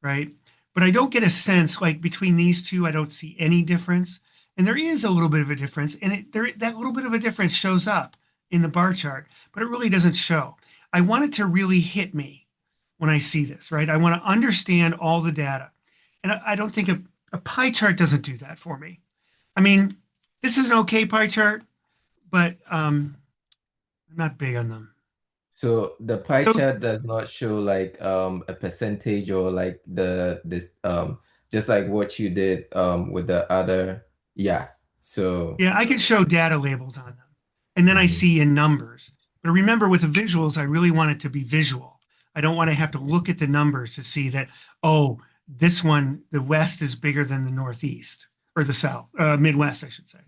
right? But I don't get a sense like between these two, I don't see any difference. And there is a little bit of a difference, and that little bit of a difference shows up in the bar chart, but it really doesn't show. I want it to really hit me when I see this, right? I want to understand all the data. And I don't think a pie chart doesn't do that for me. I mean, this is an okay pie chart, but I'm not big on them. So the pie So chart does not show like a percentage or like this just like what you did with the other, yeah. So yeah, I can show data labels on them. And then I mhm. see in numbers. But remember, with the visuals, I really want it to be visual. I don't want to have to look at the numbers to see that, oh, this one, the West is bigger than the Northeast or the South, Midwest, I should say.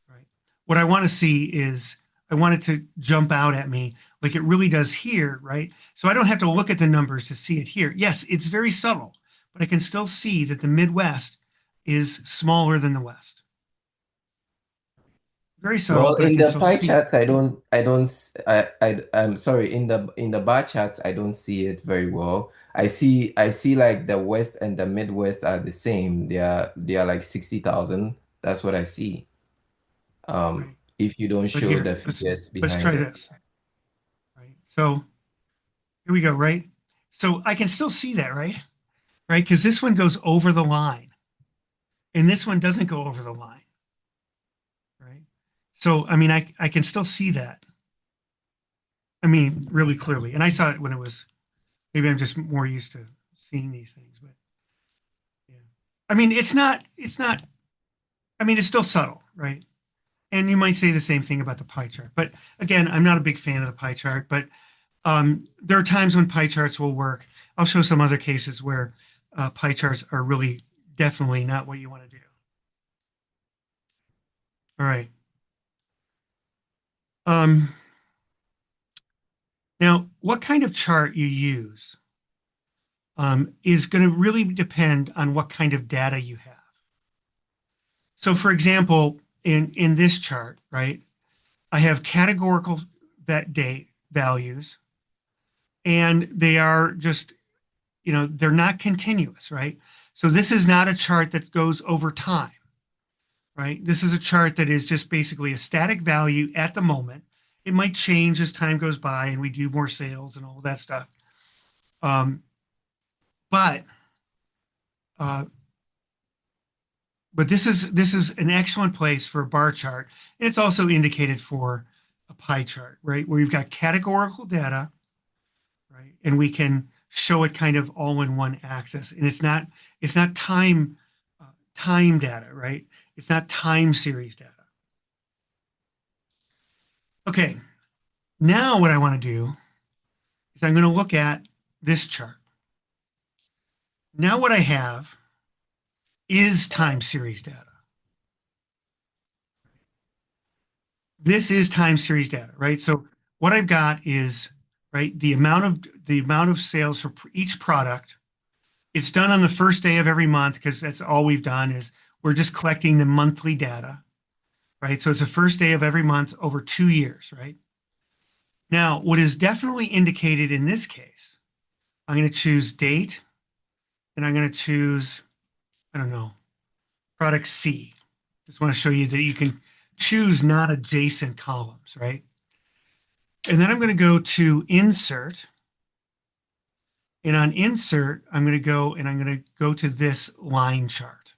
Right. What I want to see is I want it to jump out at me like it really does here, right? So I don't have to look at the numbers to see it here. Yes, it's very subtle, but I can still see that the Midwest is smaller than the West. Very subtle, Well, but I in can the still pie see it. charts, I'm sorry, in the bar charts, I don't see it very well. I see like the West and the Midwest are the same. They are like 60,000. That's what I see. Right. If you don't But show here, the figures let's behind try it. this. Right. So here we go, right? So I can still see that, right? Right? Because this one goes over the line, and this one doesn't go over the line, right? So I mean, I can still see that. I mean, really clearly. And I saw it when it was, maybe I'm just more used to seeing these things, but yeah. I mean, I mean, it's still subtle, right? And you might say the same thing about the pie chart. But again, I'm not a big fan of the pie chart, but there are times when pie charts will work. I'll show some other cases where pie charts are really definitely not what you want to do. All right. Um, Now, what kind of chart you use is going to really depend on what kind of data you have. So, for example, in this chart, right, I have categorical that date values, and they are just, they're not continuous, right? So this is not a chart that goes over time, right? This is a chart that is just basically a static value at the moment. It might change as time goes by and we do more sales and all that stuff. Um, but uh, but this is an excellent place for a bar chart, and it's also indicated for a pie chart, right? Where you've got categorical data, right, and we can show it kind of all in one axis, and it's not time data, right? It's not time series data. Okay, now what I want to do is I'm going to look at this chart. Now what I have is time series data. This is time series data, right? So what I've got is, right, the amount of sales for each product. It's done on the first day of every month because that's all we've done is we're just collecting the monthly data, right? So it's the first day of every month over 2 years, right? Now, what is definitely indicated in this case, I'm going to choose date and I'm going to choose, I don't know, product C. Just want to show you that you can choose not adjacent columns, right? And then I'm going to go to insert. And on insert, I'm going to go to this line chart.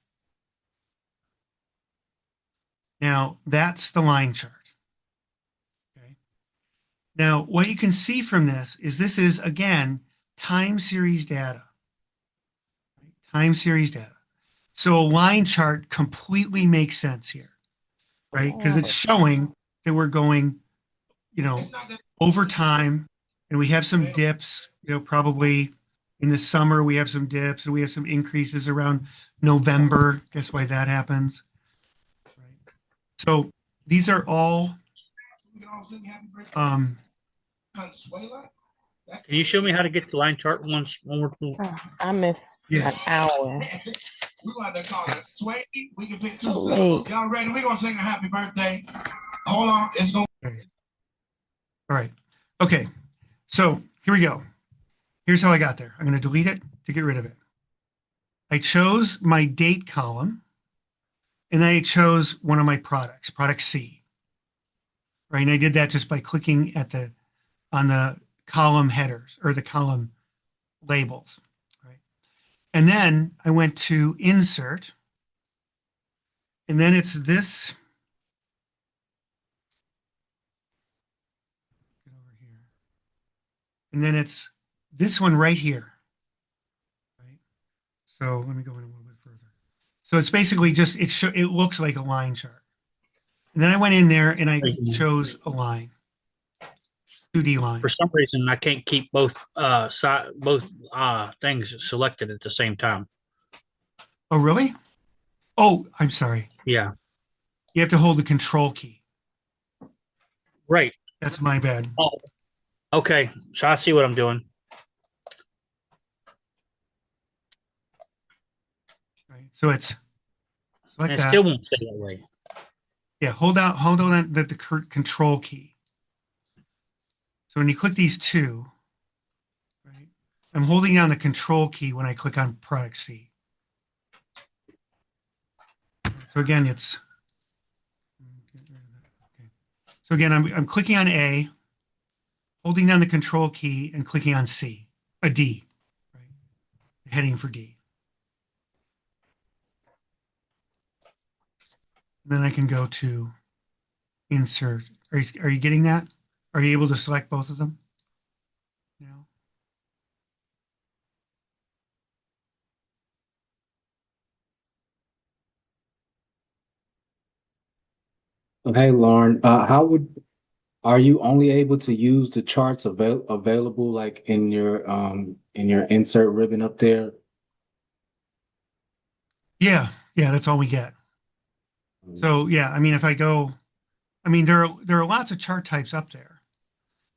Now, that's the line chart. Okay. Now, what you can see from this is, again, time series data. Right? Time series data. So a line chart completely makes sense here, right? Because it's showing that we're going, over time, and we have some dips, probably in the summer we have some dips and we have some increases around November. Guess why that happens? Right. So these are all um, Can you show me how to get the line chart once more? I missed an yes. hour. We want to call it sway. We can fix So two late. syllables. Y'all ready? We're gonna sing a happy birthday. Hold on, it's gonna. All right. Okay. So here we go. Here's how I got there. I'm going to delete it to get rid of it. I chose my date column, and then I chose one of my products, product C. Right. And I did that just by clicking on the column headers or the column labels. Right. And then I went to insert, and then it's this. Get over here. And then it's this one right here. Right. So let me go in a little bit further. So it's basically just it looks like a line chart. And then I went in there and I chose a line, 2D line. For some reason, I can't keep both things selected at the same time. Oh, really? Oh, I'm sorry. Yeah. You have to hold the control key. Right. That's my bad. Oh, okay. So I see what I'm doing. Right. So it's And select it still that. won't stay that way. Yeah, hold on the control key. So when you click these two, right, I'm holding down the control key when I click on product C. So again, it's okay. So again, I'm clicking on A, holding down the control key, and clicking on C, a D, right, heading for D. And then I can go to insert. Are you getting that? Are you able to select both of them now? Hey, Lauren, are you only able to use the charts available like in your insert ribbon up there? Yeah, yeah, that's all we get. So yeah, I mean, if I go, I mean, there are lots of chart types up there.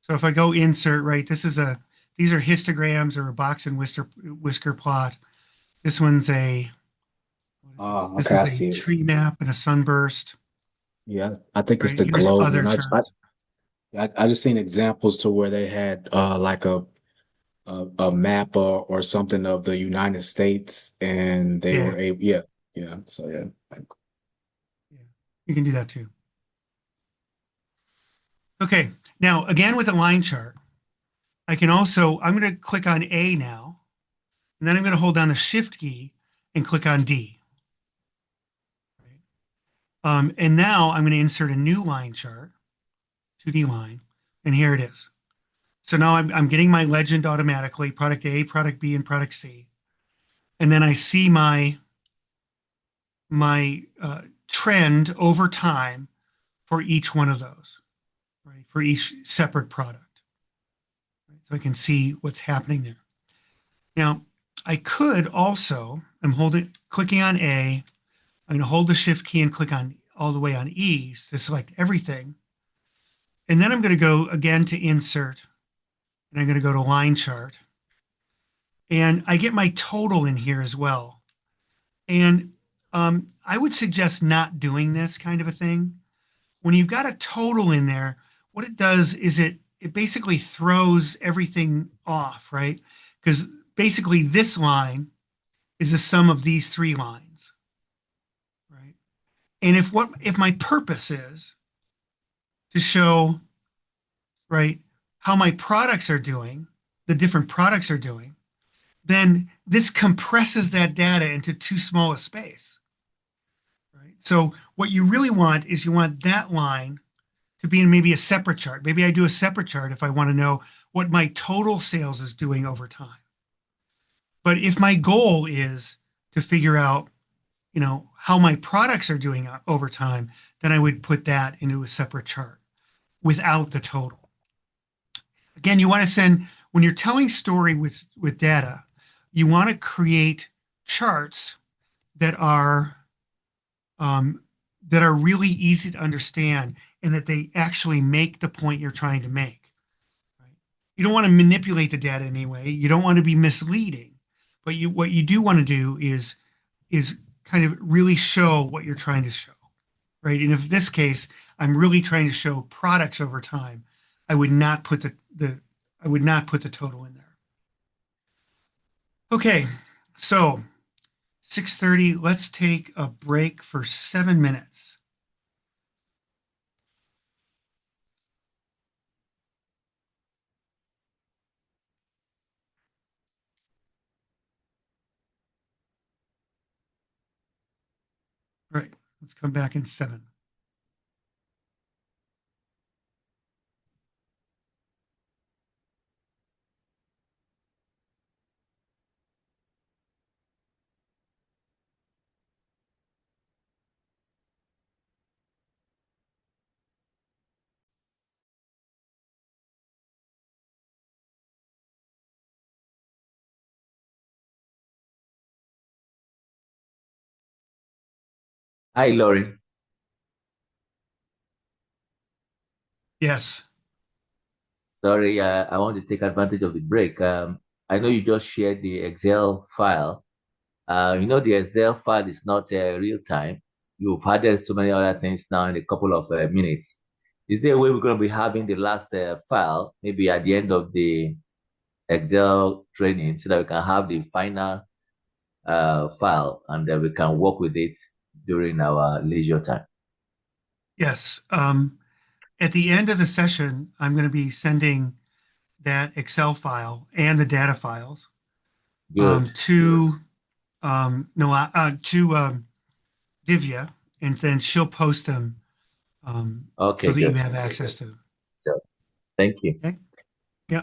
So if I go insert, right, these are histograms or a box and whisker plot. This one's a what is this? Oh, This okay, I is a see it. tree map and a sunburst, Yeah, I think it's right? the Here's globe other one. charts. I just seen examples to where they had like a map or something of the United States, and they Yeah, were able, yeah, yeah. So yeah. yeah, you can do that too. Okay, now again with a line chart, I'm going to click on A now, and then I'm going to hold down the Shift key and click on D. Right? And now I'm going to insert a new line chart, 2D line, and here it is. So now I'm getting my legend automatically, product A, product B, and product C. And then I see my trend over time for each one of those, right? For each separate product. Right? So I can see what's happening there. Now, I could also, clicking on A, I'm going to hold the shift key and click on all the way on E to select everything. And then I'm going to go again to insert, and I'm going to go to line chart. And I get my total in here as well. And I would suggest not doing this kind of a thing. When you've got a total in there, what it does is it basically throws everything off, right? Because basically this line is the sum of these three lines, right? And if my purpose is to show, right, how my products are doing, the different products are doing, then this compresses that data into too small a space, right? So what you really want is you want that line to be in maybe a separate chart. Maybe I do a separate chart if I want to know what my total sales is doing over time. But if my goal is to figure out, how my products are doing over time, then I would put that into a separate chart without the total. Again, you want to send when you're telling story with data, you want to create charts that are um, that are really easy to understand and that they actually make the point you're trying to make. Right? You don't want to manipulate the data in any way. You don't want to be misleading, but what you do want to do is kind of really show what you're trying to show, right? And if in this case I'm really trying to show products over time, I would not put the I would not put the total in there. Okay, so 6:30. Let's take a break for 7 minutes. All right, let's come back in 7. Hi, Lauren. Yes. Sorry, I want to take advantage of the break. I know you just shared the Excel file. The Excel file is not real time. You've added so many other things now in a couple of minutes. Is there a way we're going to be having the last file, maybe at the end of the Excel training, so that we can have the final file and we can work with it during our leisure time? Yes. At the end of the session, I'm going to be sending that Excel file and the data files Good. to no to Divya, and then she'll post them so Okay, that you good. have access to them. So, thank you. Okay. Yeah.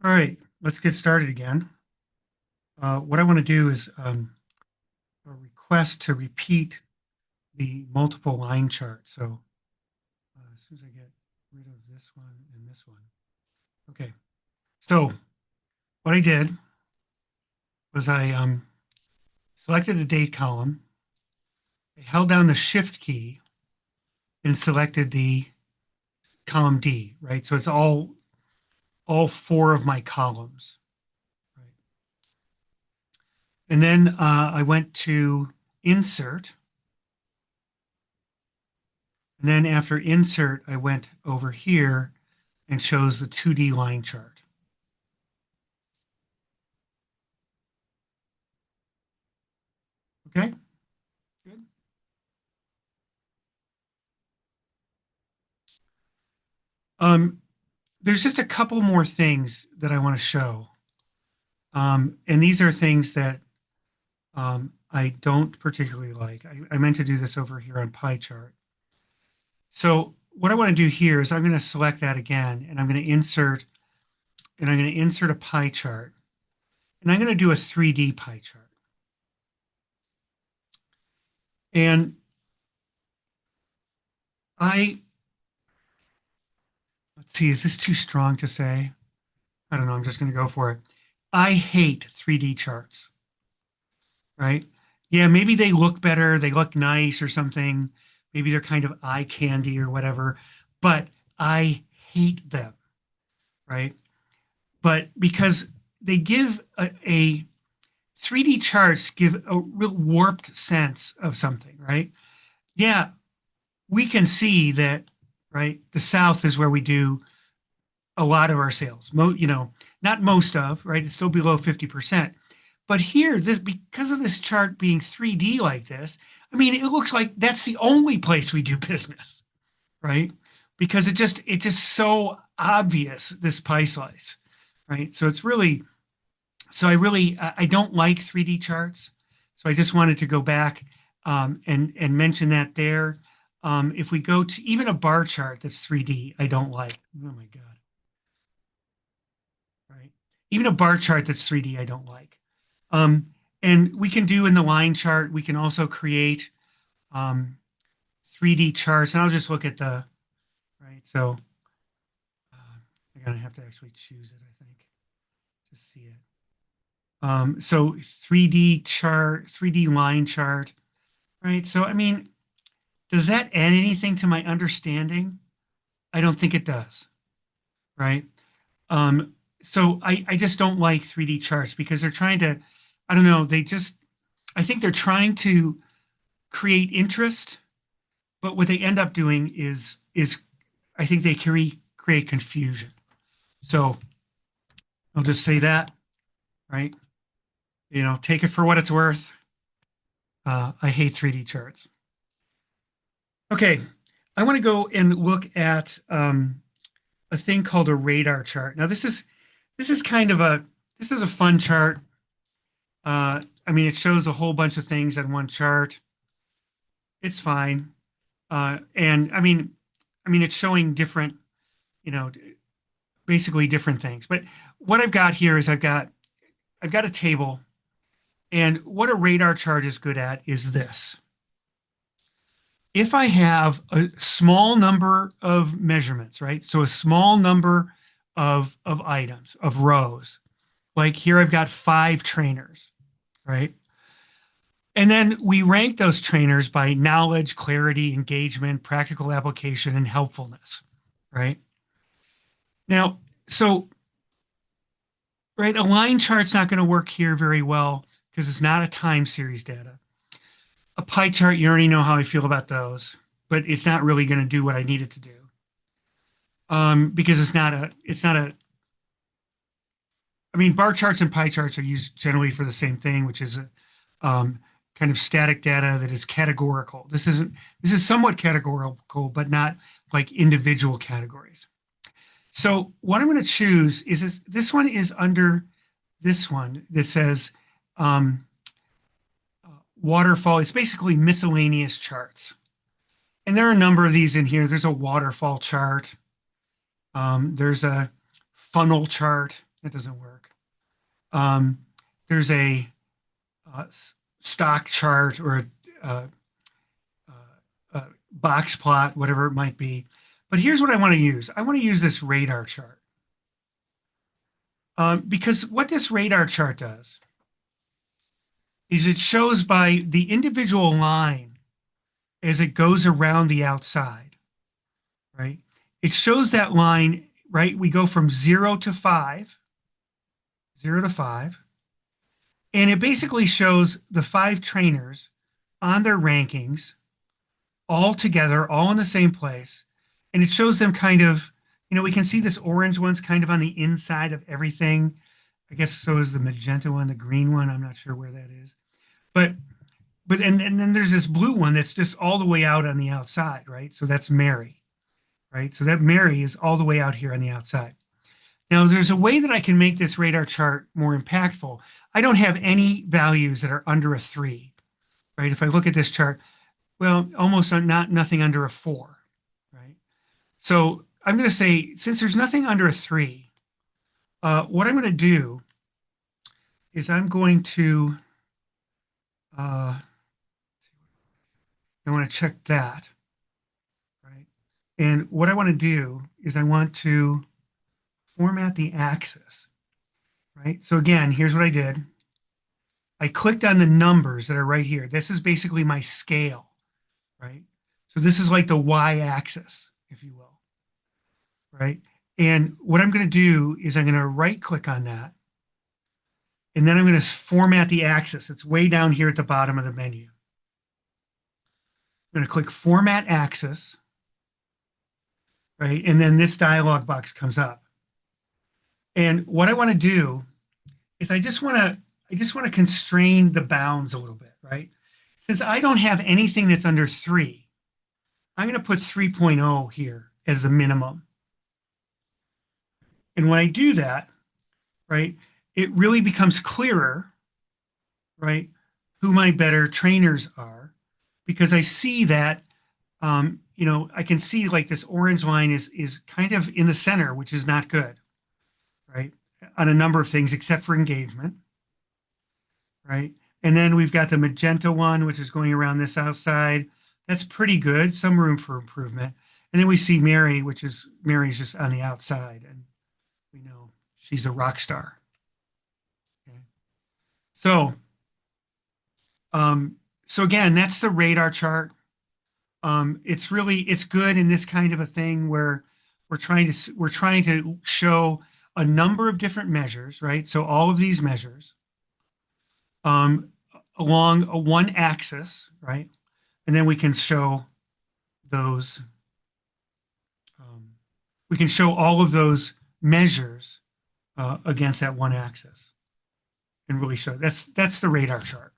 All right, let's get started again. What I want to do is a request to repeat the multiple line chart. So as soon as I get rid of this one and this one. Okay, so what I did was I selected the date column, I held down the shift key and selected the column D, right? So it's all four of my columns, right? And then I went to insert. And then after insert, I went over here and chose the 2D line chart. Okay, good. There's just a couple more things that I want to show. And these are things that I don't particularly like. I meant to do this over here on pie chart. So what I want to do here is I'm going to select that again, and I'm going to insert, and I'm going to insert a pie chart. And I'm going to do a 3D pie chart. And let's see, is this too strong to say? I don't know, I'm just going to go for it. I hate 3D charts, right? Yeah, maybe they look better, they look nice or something. Maybe they're kind of eye candy or whatever, but I hate them, right? But because they give a 3D charts give a real warped sense of something, right? Yeah, we can see that, right? The South is where we do a lot of our sales. Not most of, right? It's still below 50%. But here, this because of this chart being 3D like this, I mean, it looks like that's the only place we do business, right? Because it's just so obvious, this pie slice, right? So I don't like 3D charts. So I just wanted to go back and mention that there. If we go to even a bar chart that's 3D, I don't like. Oh my God. Right. Even a bar chart that's 3D, I don't like. And we can do in the line chart, we can also create 3D charts. And I'll just look at right. So I'm going to have to actually choose it, I think, to see it. So 3D chart, 3D line chart, right? So, I mean, does that add anything to my understanding? I don't think it does, right? So I just don't like 3D charts because they're trying to, I don't know, I think they're trying to create interest, but what they end up doing is I think they create confusion. So I'll just say that, right? Take it for what it's worth. I hate 3D charts. Okay, I want to go and look at a thing called a radar chart. Now this is a fun chart. I mean, it shows a whole bunch of things on one chart. It's fine, and I mean, it's showing different, basically different things. But what I've got here is I've got a table, and what a radar chart is good at is this. If I have a small number of measurements, right? So a small number of items, of rows, like here I've got 5 trainers, right? And then we rank those trainers by knowledge, clarity, engagement, practical application, and helpfulness, right? Now, so, right, a line chart's not going to work here very well because it's not a time series data. A pie chart, you already know how I feel about those, but it's not really going to do what I need it to do. Because I mean, bar charts and pie charts are used generally for the same thing, which is kind of static data that is categorical. This is somewhat categorical, but not like individual categories. So what I'm going to choose is this one is under this one that says waterfall. It's basically miscellaneous charts. And there are a number of these in here. There's a waterfall chart. There's a funnel chart. That doesn't work. Um, there's a stock chart or a box plot, whatever it might be. But here's what I want to use. I want to use this radar chart. Because what this radar chart does is it shows by the individual line as it goes around the outside, right? It shows that line, right? We go from 0 to 5, 0 to 5, and it basically shows the 5 trainers on their rankings all together, all in the same place. And it shows them kind of, we can see this orange one's kind of on the inside of everything. I guess so is the magenta one, the green one. I'm not sure where that is. And then there's this blue one that's just all the way out on the outside, right? So that's Mary, right? So that Mary is all the way out here on the outside. Now, there's a way that I can make this radar chart more impactful. I don't have any values that are under a 3, right? If I look at this chart, well, almost nothing under a 4, right? So I'm going to say, since there's nothing under a 3, what I'm going to do is I'm going to, I want to check that, right? And what I want to do is I want to format the axis, right? So again, here's what I did. I clicked on the numbers that are right here. This is basically my scale, right? So this is like the y-axis, if you will, right? And what I'm going to do is I'm going to right click on that. And then I'm going to format the axis. It's way down here at the bottom of the menu. I'm going to click Format Axis, right? And then this dialog box comes up. And what I want to do is I just want to constrain the bounds a little bit, right? Since I don't have anything that's under 3, I'm going to put 3.0 here as the minimum. And when I do that, right, it really becomes clearer, right, who my better trainers are, because I see that, I can see like this orange line is kind of in the center, which is not good, right, on a number of things except for engagement, right? And then we've got the magenta one, which is going around this outside. That's pretty good, some room for improvement. And then we see Mary, Mary's just on the outside, and we know she's a rock star. Okay. So again, that's the radar chart. It's good in this kind of a thing where we're trying to show a number of different measures, right? So all of these measures along one axis, right? And then we can show those. We can show all of those measures against that one axis, and really show that's the radar chart.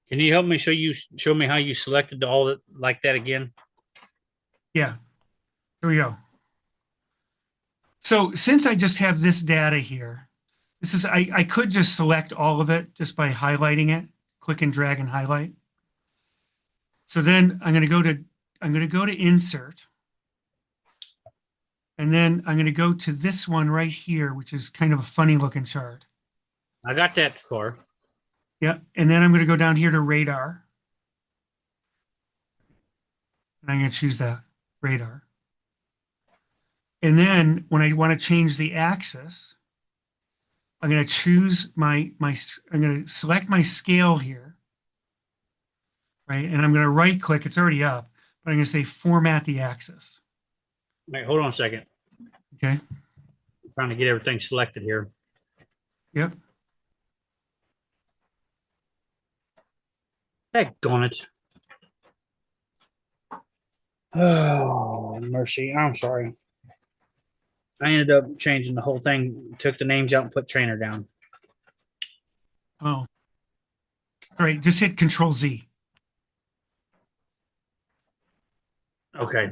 Can you help me show me how you selected all that like that again? Yeah, here we go. So since I just have this data here, I could just select all of it just by highlighting it, click and drag and highlight. So then I'm going to go to insert, and then I'm going to go to this one right here, which is kind of a funny looking chart. I got that score. Yeah, and then I'm going to go down here to radar, and I'm going to choose that radar. And then when I want to change the axis, I'm going to choose I'm going to select my scale here, right? And I'm going to right click, it's already up, but I'm going to say format the axis. Wait, hold on a second. Okay. I'm trying to get everything selected here. Yep. Heck it. Oh, mercy. I'm sorry. I ended up changing the whole thing, took the names out and put trainer down. Oh. All right, just hit Control Z. Okay.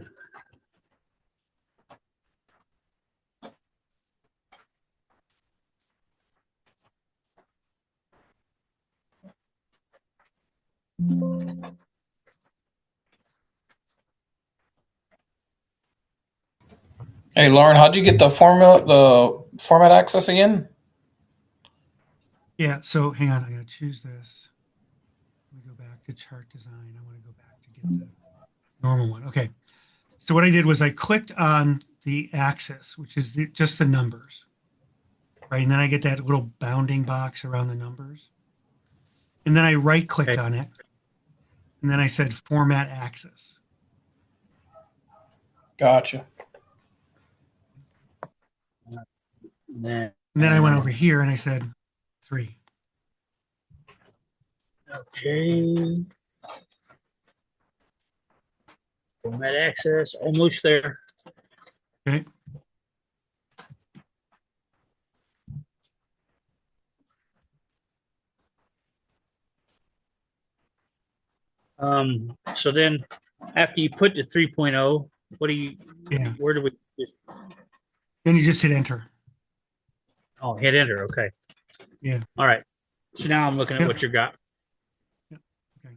Hey, Lauren, how'd you get the format access again? Yeah, so hang on, I gotta choose this. Let me go back to chart design. I want to go back to get the normal one. Okay. So what I did was I clicked on the axis, which is just the numbers, right? And then I get that little bounding box around the numbers. And then I right clicked Okay. on it. And then I said format axis. Gotcha. Then, And then I went over here and I said 3. okay. Format access, almost there. Okay. So then after you put the 3.0, what do you, Yeah. where do we just, Then you just hit enter. oh, hit enter. Okay. Yeah. All right. So now I'm looking at Yep. what you got. Yep. Okay.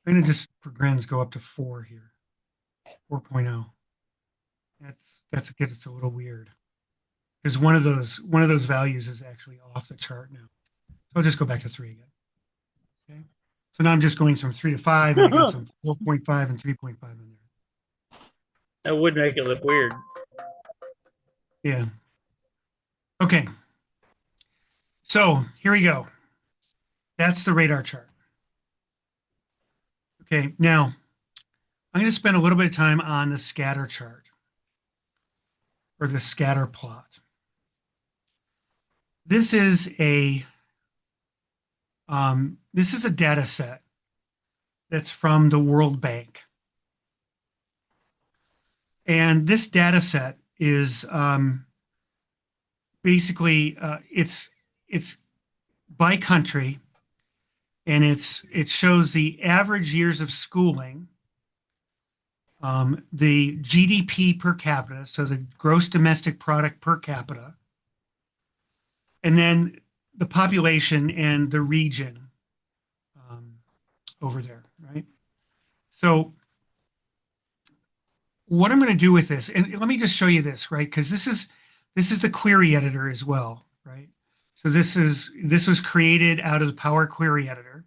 I'm going to just, for grins, go up to 4 here. 4.0. That's gets a little weird because one of those values is actually off the chart now. So I'll just go back to 3 again. Okay. So now I'm just going from 3 to 5, and I got some 4.5 and 3.5 in there. That would make it look weird. Yeah. Okay. So here we go. That's the radar chart. Okay. Now I'm going to spend a little bit of time on the scatter chart or the scatter plot. This is a data set that's from the World Bank. And this data set is basically it's by country, and it shows the average years of schooling, the GDP per capita, so the gross domestic product per capita, and then the population and the region over there, right? So what I'm going to do with this, and let me just show you this, right? Because this is the query editor as well, right? So this was created out of the Power Query Editor,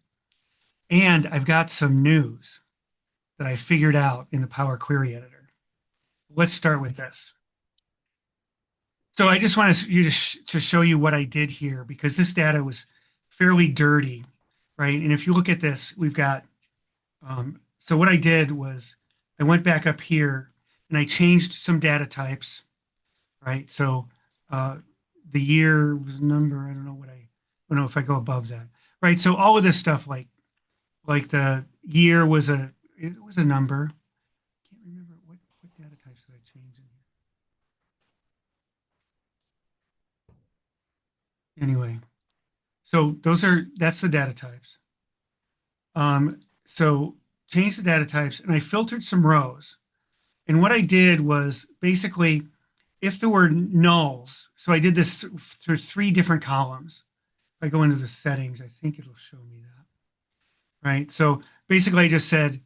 and I've got some news that I figured out in the Power Query Editor. Let's start with this. So I just want to show you what I did here because this data was fairly dirty, right? And if you look at this, we've got. So what I did was I went back up here and I changed some data types, right? So the year was a number. I don't know if I go above that, right? So all of this stuff, like the year was a number. I can't remember what data types did I change in here. Anyway, so that's the data types. So change the data types, and I filtered some rows. And what I did was basically, if there were nulls, so I did this through 3 different columns. If I go into the settings, I think it'll show me that. Right. So basically, I just said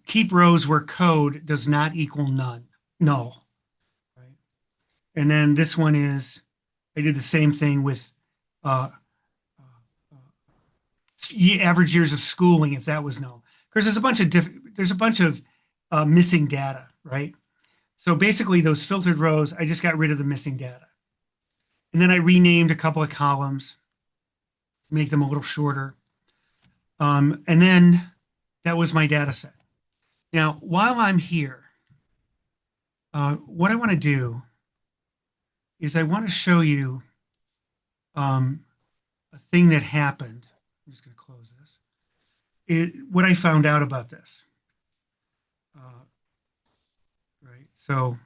keep rows where code does not equal null. Right. And then this one is I did the same thing with average years of schooling if that was null. Because there's a bunch of missing data, right? So basically, those filtered rows, I just got rid of the missing data. And then I renamed a couple of columns to make them a little shorter. And then that was my data set. Now, while I'm here, what I want to do is I want to show you a thing that happened. I'm just going to close this. What I found out about this. Right. So,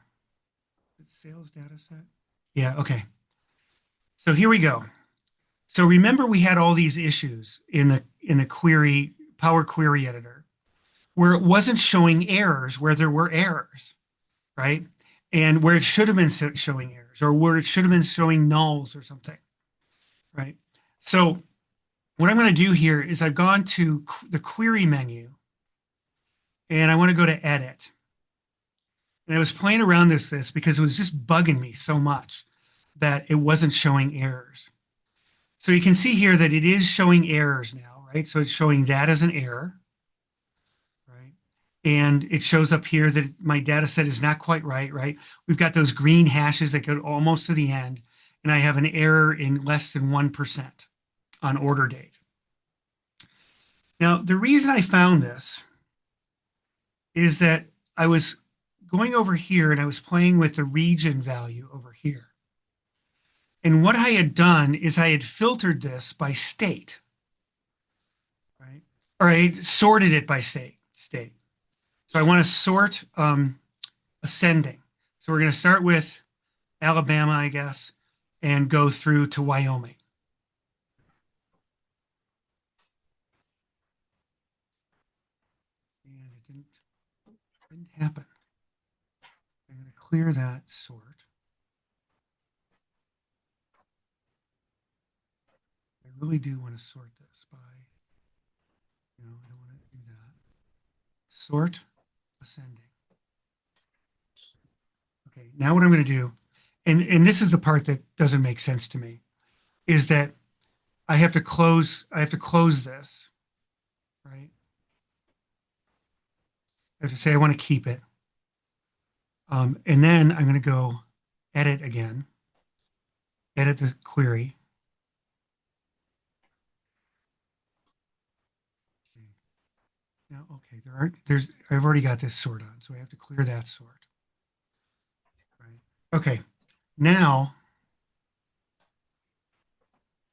sales data set. Yeah. Okay. So here we go. So remember, we had all these issues in the Power Query Editor, where it wasn't showing errors where there were errors, right? And where it should have been showing errors, or where it should have been showing nulls or something, right? So what I'm going to do here is I've gone to the query menu, and I want to go to edit. And I was playing around this because it was just bugging me so much that it wasn't showing errors. So you can see here that it is showing errors now, right? So it's showing that as an error, right? And it shows up here that my data set is not quite right, right? We've got those green hashes that go almost to the end, and I have an error in less than 1% on order date. Now, the reason I found this is that I was going over here and I was playing with the region value over here. And what I had done is I had filtered this by state, right? Or I had sorted it by state. So I want to sort ascending. So we're going to start with Alabama, I guess, and go through to Wyoming. And it didn't happen. I'm going to clear that sort. I really do want to sort this by, I don't want to do that. Sort ascending. Okay, now what I'm going to do, and this is the part that doesn't make sense to me, is that I have to close this, right? I have to say I want to keep it. And then I'm going to go edit again, edit the query. Now, okay, I've already got this sort on, so I have to clear that sort. Right. Okay, now,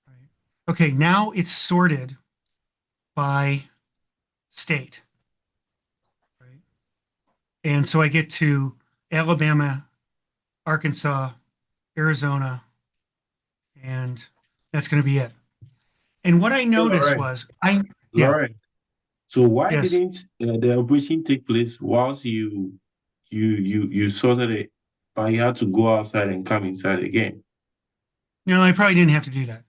right. Okay, now it's sorted by state, right? And so I get to Alabama, Arkansas, Arizona, and that's going to be it. And what I noticed was Lauren, so why Yes. didn't the operation take place whilst you sorted it, but you had to go outside and come inside again? No, I probably didn't have to do that.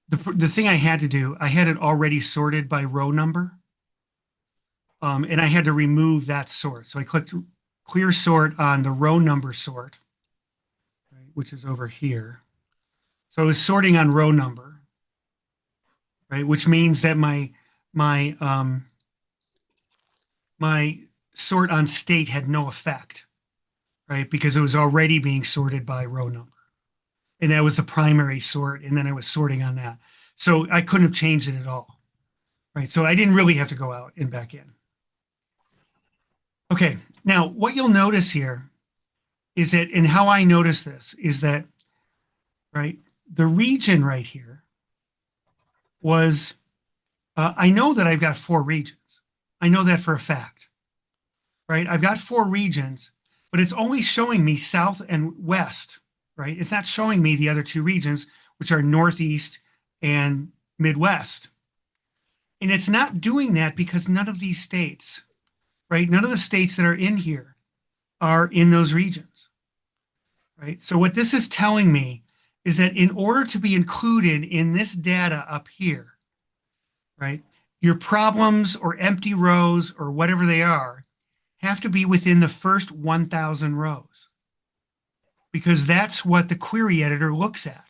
The thing I had to do, I had it already sorted by row number, and I had to remove that sort. So I clicked clear sort on the row number sort, right, which is over here. So I was sorting on row number, right, which means that my sort on state had no effect, right, because it was already being sorted by row number. And that was the primary sort, and then I was sorting on that. So I couldn't have changed it at all, right? So I didn't really have to go out and back in. Okay, now what you'll notice here is that, and how I notice this is that, right, the region right here was, I know that I've got 4 regions. I know that for a fact, right? I've got 4 regions, but it's only showing me south and west, right? It's not showing me the other 2 regions, which are Northeast and Midwest. And it's not doing that because none of these states, right? None of the states that are in here are in those regions, right? So what this is telling me is that in order to be included in this data up here, right, your problems or empty rows or whatever they are have to be within the first 1,000 rows, because that's what the query editor looks at.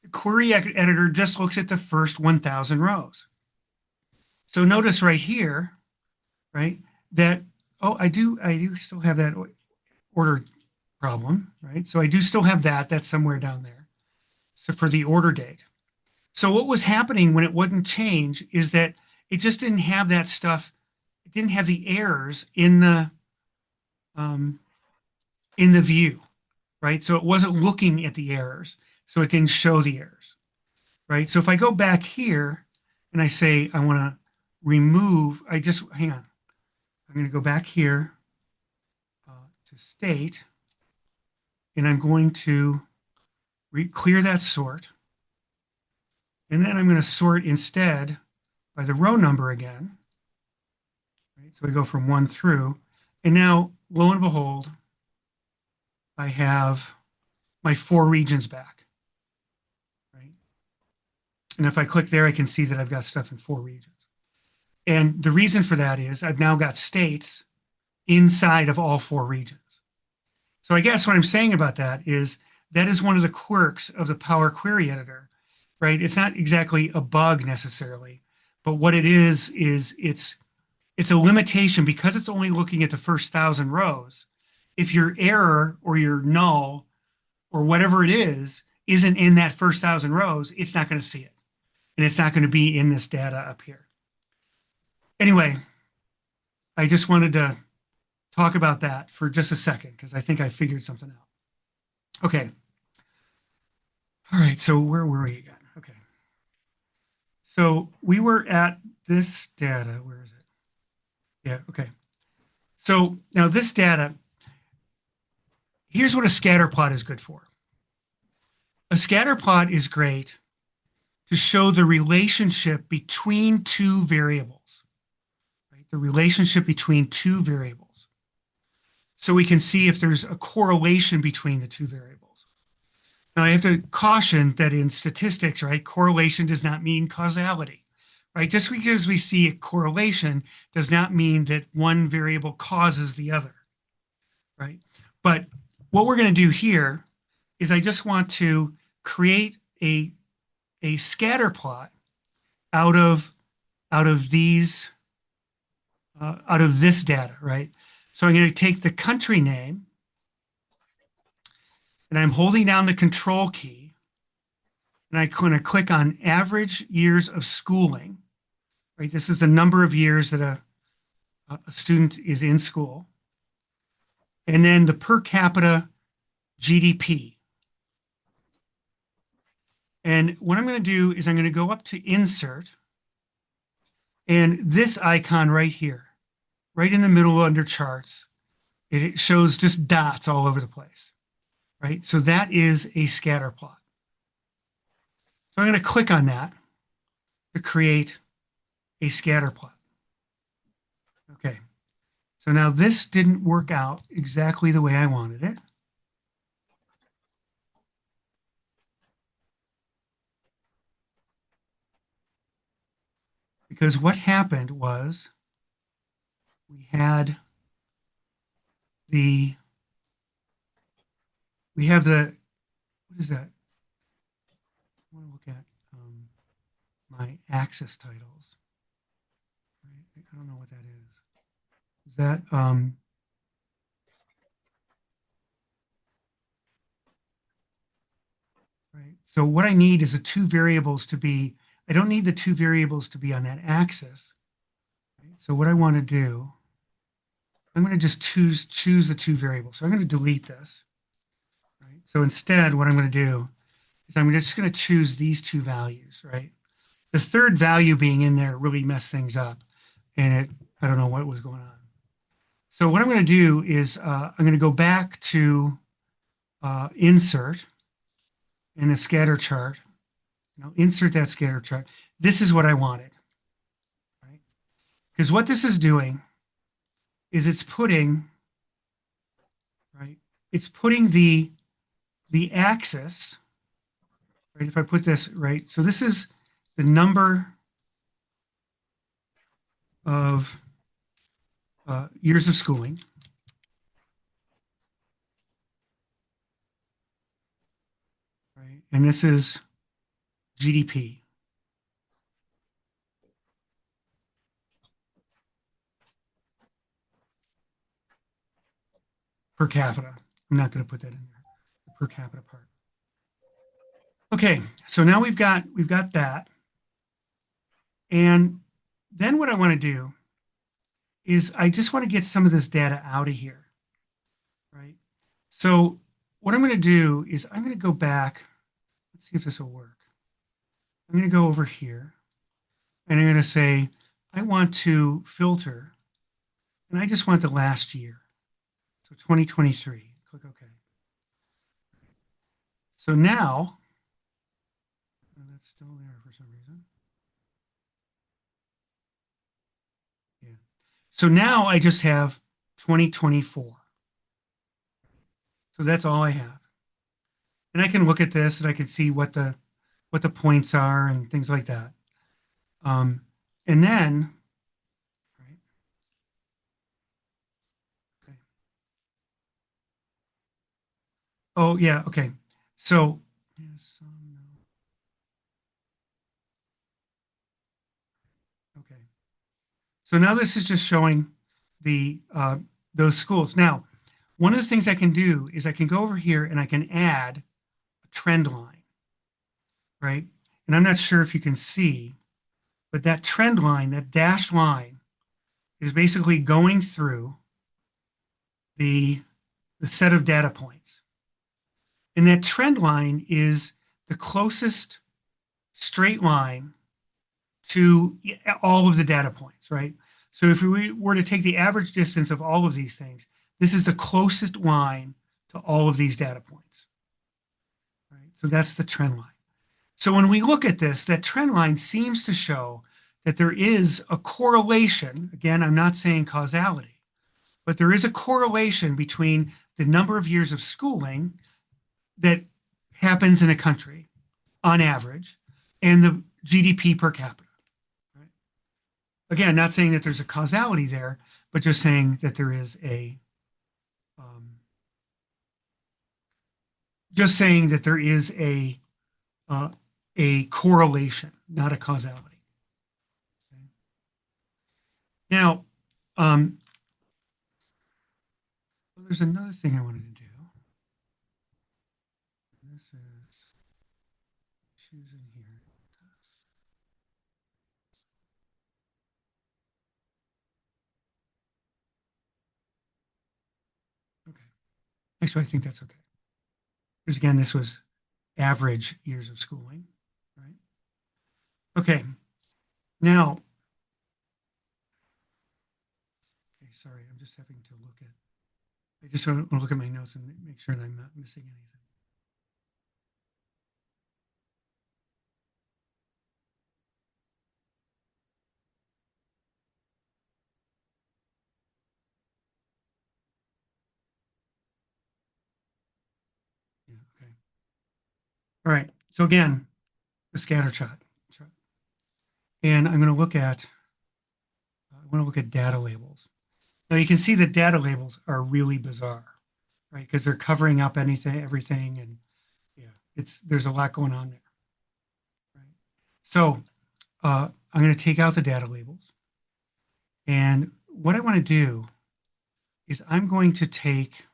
The query editor just looks at the first 1,000 rows. So notice right here, right, that, oh, I do still have that order problem, right? So I do still have that. That's somewhere down there. So for the order date. So what was happening when it wouldn't change is that it just didn't have that stuff. It didn't have the errors in the view, right? So it wasn't looking at the errors. So it didn't show the errors, right? So if I go back here and I say I want to remove, hang on. I'm going to go back here to state, and I'm going to clear that sort. And then I'm going to sort instead by the row number again. Right? So I go from 1 through. And now, lo and behold, I have my 4 regions back. Right? And if I click there, I can see that I've got stuff in 4 regions. And the reason for that is I've now got states inside of all 4 regions. So I guess what I'm saying about that is one of the quirks of the Power Query Editor, right? It's not exactly a bug necessarily, but what it is it's a limitation because it's only looking at the first 1,000 rows. If your error or your null or whatever it is isn't in that first 1,000 rows, it's not going to see it. And it's not going to be in this data up here. Anyway, I just wanted to talk about that for just a second because I think I figured something out. Okay. All right. So where were we again? Okay. So we were at this data. Where is it? Yeah. Okay. So now this data, here's what a scatter plot is good for. A scatter plot is great to show the relationship between two variables, right? The relationship between two variables. So we can see if there's a correlation between the two variables. Now I have to caution that in statistics, right, correlation does not mean causality, right? Just because we see a correlation does not mean that one variable causes the other, right? But what we're going to do here is I just want to create a scatter plot out of these out of this data, right? So I'm going to take the country name and I'm holding down the control key and I'm going to click on average years of schooling, right? This is the number of years that a student is in school. And then the per capita GDP. And what I'm going to do is I'm going to go up to insert and this icon right here, right in the middle under charts, it shows just dots all over the place, right? So that is a scatter plot. So I'm going to click on that to create a scatter plot. Okay. So now this didn't work out exactly the way I wanted it. Because what happened was we have the, what is that? I want to look at my axis titles. Right? I don't know what that is. Is that, right? So what I need is the two variables to be, I don't need the two variables to be on that axis. Right? So what I want to do, I'm going to just choose the two variables. So I'm going to delete this. Right? So instead, what I'm going to do is I'm just going to choose these two values, right? The third value being in there really messed things up. And I don't know what was going on. So what I'm going to do is I'm going to go back to insert in the scatter chart. Now insert that scatter chart. This is what I wanted, right? Because what this is doing is it's putting, right? It's putting the axis, right? If I put this, right? So this is the number of years of schooling. Right? And this is GDP. Per capita. I'm not going to put that in there. The per capita part. Okay, so now we've got that. And then what I want to do is I just want to get some of this data out of here. Right? So what I'm going to do is I'm going to go back. Let's see if this will work. I'm going to go over here and I'm going to say, I want to filter and I just want the last year. So 2023, click OK. So now, that's still there for some reason. Yeah. So now I just have 2024. So that's all I have. And I can look at this and I can see what the points are and things like that. And then, right? Okay. Oh, yeah. Okay. So, yes, no. Okay. So now this is just showing the those schools. Now, one of the things I can do is I can go over here and I can add a trend line, right? And I'm not sure if you can see, but that trend line, that dashed line, is basically going through the, the set of data points. And that trend line is the closest straight line to all of the data points, right? So if we were to take the average distance of all of these things, this is the closest line to all of these data points, right? So that's the trend line. So when we look at this, that trend line seems to show that there is a correlation. Again, I'm not saying causality, but there is a correlation between the number of years of schooling that happens in a country on average and the GDP per capita. Right? Again, not saying that there's a causality there, but just saying that there is um, just saying that there is uh, a correlation, not a causality. Okay? Now, um, there's another thing I wanted to do. This is choosing here. Okay. Actually, I think that's okay. Because again, this was average years of schooling, right? Okay. Now, okay, sorry, I'm just having to look at, I just want to look at my notes and make sure that I'm not missing anything. Yeah, okay. All right. So again, the scatter shot. And I'm going to look at, I want to look at data labels. Now you can see that data labels are really bizarre, right? Because they're covering up anything, everything, and yeah, there's a lot going on there, right? So I'm going to take out the data labels, and what I want to do is I'm going to take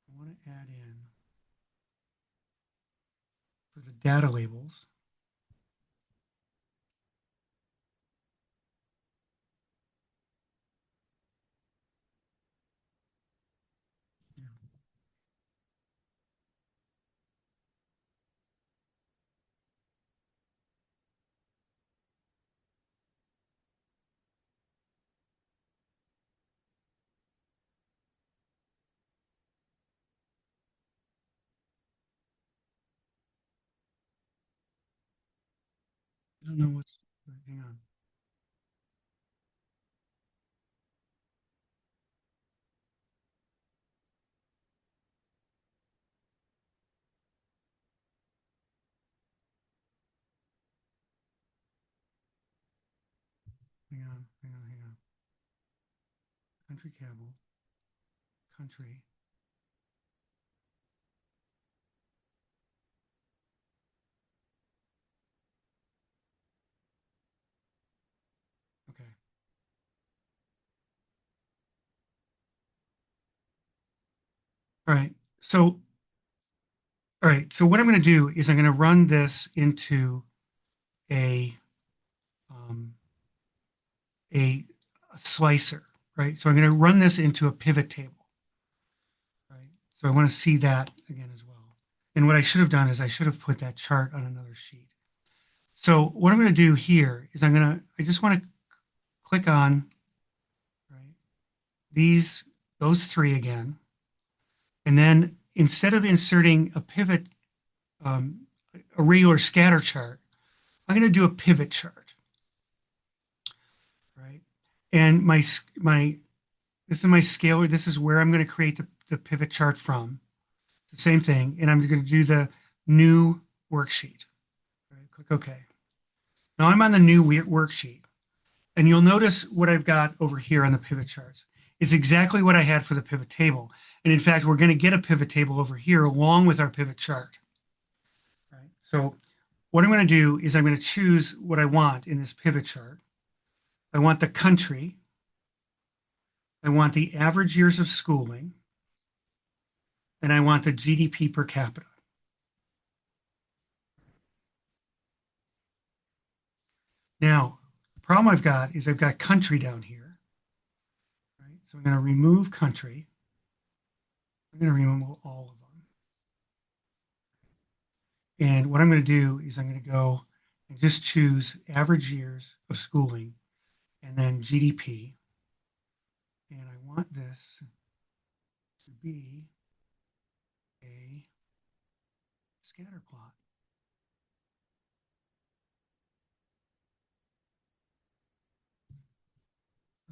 I want to add in for the data labels. Yeah. I don't know what's, hang on. Hang on. Country cable, country. Okay. All right. So, all right. So what I'm going to do is I'm going to run this into a um, a slicer, right? So I'm going to run this into a pivot table, right? So I want to see that again as well. And what I should have done is I should have put that chart on another sheet. So what I'm going to do here is I just want to click on, right, those three again. And then instead of inserting a pivot, a regular scatter chart, I'm going to do a pivot chart, right? And this is my scalar. This is where I'm going to create the pivot chart from. It's the same thing. And I'm going to do the new worksheet. Right? Click OK. Now I'm on the new worksheet. And you'll notice what I've got over here on the pivot charts. is exactly what I had for the pivot table. And in fact, we're going to get a pivot table over here along with our pivot chart. Right? So what I'm going to do is I'm going to choose what I want in this pivot chart. I want the country. I want the average years of schooling. And I want the GDP per capita. Now, the problem I've got is I've got country down here. Right? So I'm going to remove country. I'm going to remove all of them. And what I'm going to do is I'm going to go and just choose average years of schooling and then GDP. And I want this to be a scatter plot.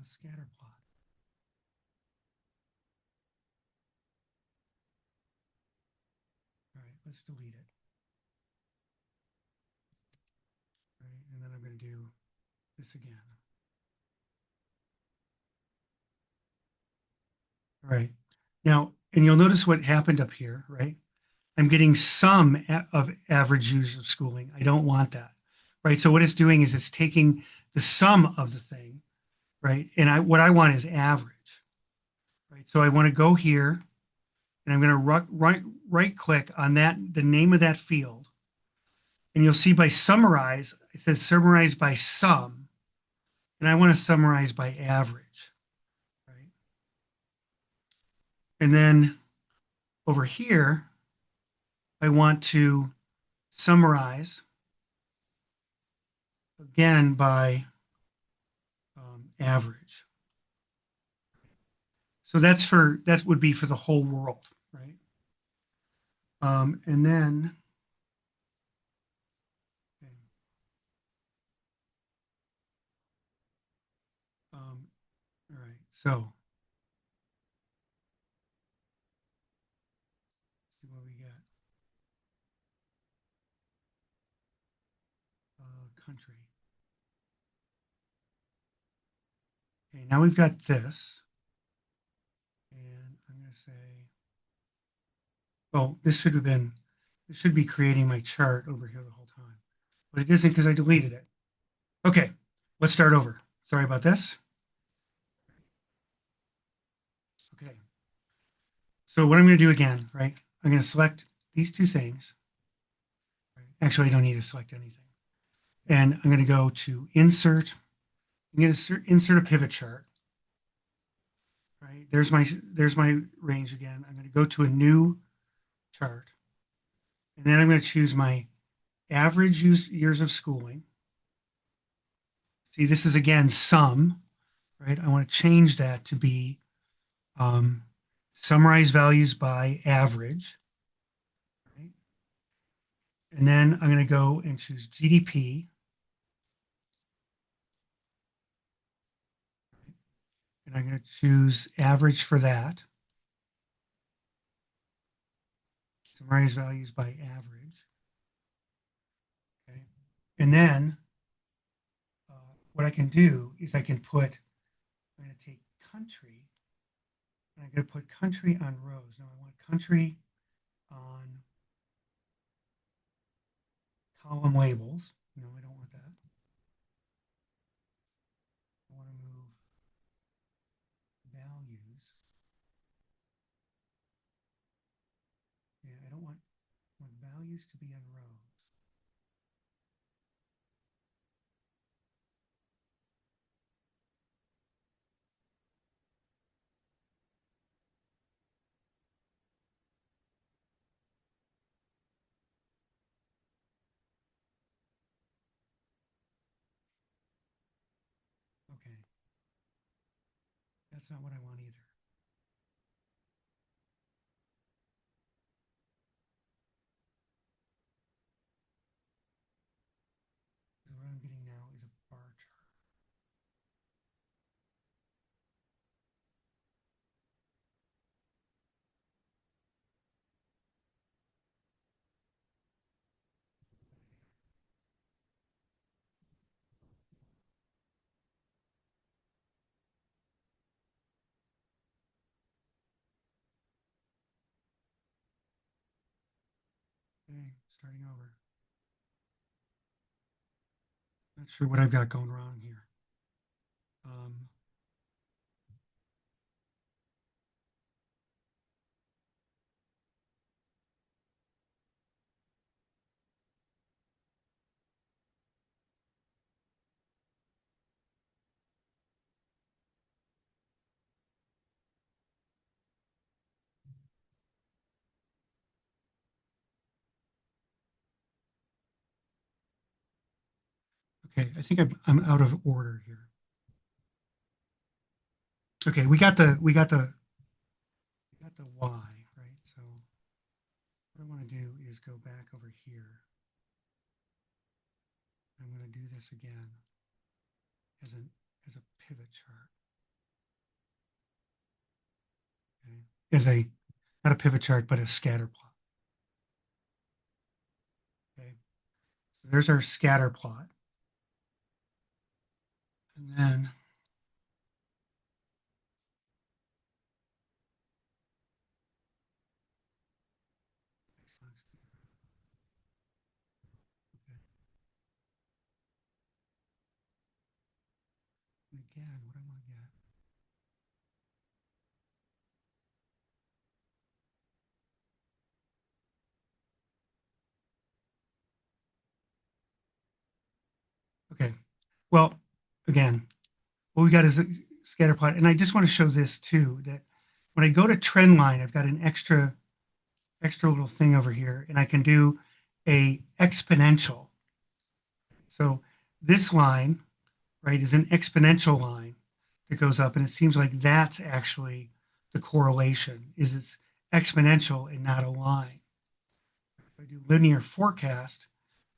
A scatter plot. All right, let's delete it. All right, and then I'm going to do this again. All right. Now, and you'll notice what happened up here, right? I'm getting some of average years of schooling. I don't want that, right? So what it's doing is it's taking the sum of the thing, right? And what I want is average, right? So I want to go here and I'm going to right click on that, the name of that field. And you'll see by summarize, it says summarize by sum. And I want to summarize by average, right? And then over here, I want to summarize again by average. So that would be for the whole world, right? And then, okay. All right, so see what we got. Country. Okay, now we've got this. And I'm going to say, oh, this should be creating my chart over here the whole time. But it isn't because I deleted it. Okay, let's start over. Sorry about this. Okay. So what I'm going to do again, right? I'm going to select these two things. Actually, I don't need to select anything. And I'm going to go to insert. I'm going to insert a pivot chart. Right? There's my range again. I'm going to go to a new chart. And then I'm going to choose my average years of schooling. See, this is again sum, right? I want to change that to be summarize values by average. Right? And then I'm going to go and choose GDP. And I'm going to choose average for that. Summarize values by average. Okay. And then what I can do is I'm going to take country, and I'm going to put country on rows. Now I want country on column labels. No, I don't want that. I want to move values. Yeah, I don't want values to be on rows. Okay. That's not what I want either. So what I'm getting now is a bar chart. Okay, starting over. Not sure what I've got going wrong here. Okay, I think I'm out of order here. Okay, we got the Y, right? So what I want to do is go back over here. I'm going to do this again as a pivot chart. Okay, as a not a pivot chart, but a scatter plot. Okay, so there's our scatter plot, and then again, what I want to get. Okay, well, again, what we got is a scatter plot, and I just want to show this too, that when I go to trend line, I've got an extra little thing over here, and I can do a exponential. So this line, right, is an exponential line that goes up, and it seems like that's actually the correlation, is it's exponential and not a line. If I do linear forecast,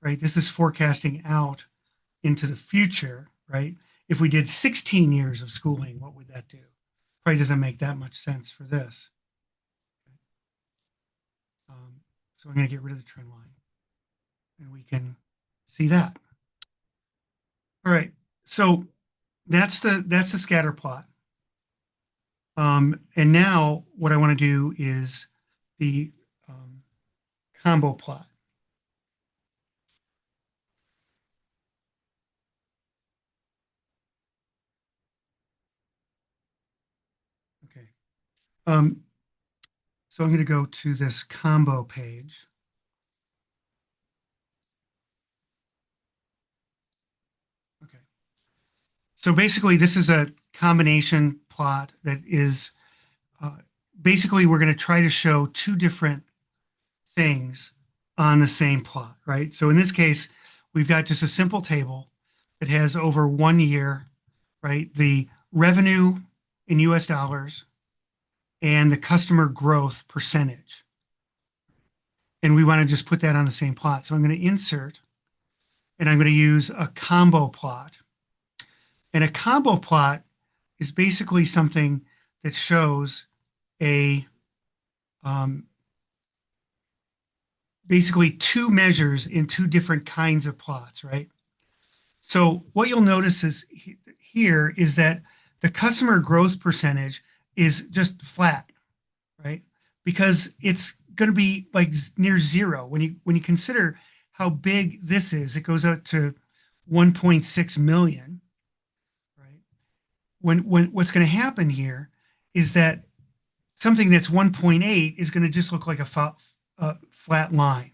right, this is forecasting out into the future, right? If we did 16 years of schooling, what would that do? Probably doesn't make that much sense for this. So I'm going to get rid of the trend line, and we can see that. All right, so that's the scatter plot. And now what I want to do is the combo plot. Okay. So I'm going to go to this combo page. Okay. So basically, this is a combination plot that is basically we're going to try to show two different things on the same plot, right? So in this case, we've got just a simple table that has over 1 year, right? The revenue in US dollars and the customer growth percentage. And we want to just put that on the same plot. So I'm going to insert and I'm going to use a combo plot. And a combo plot is basically something that shows a basically two measures in two different kinds of plots, right? So what you'll notice is here is that the customer growth percentage is just flat, right? Because it's going to be like near zero. When you consider how big this is, it goes out to 1.6 million, right? When what's going to happen here is that something that's 1.8 is going to just look like a flat line.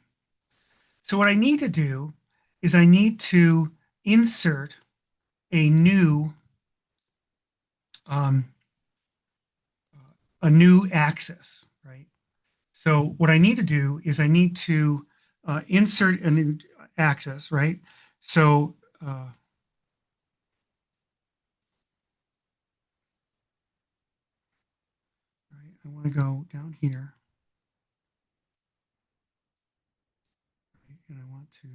So what I need to do is I need to insert a new um, axis, right? So what I need to do is I need to insert a new axis, right? So right, I want to go down here, right, and I want to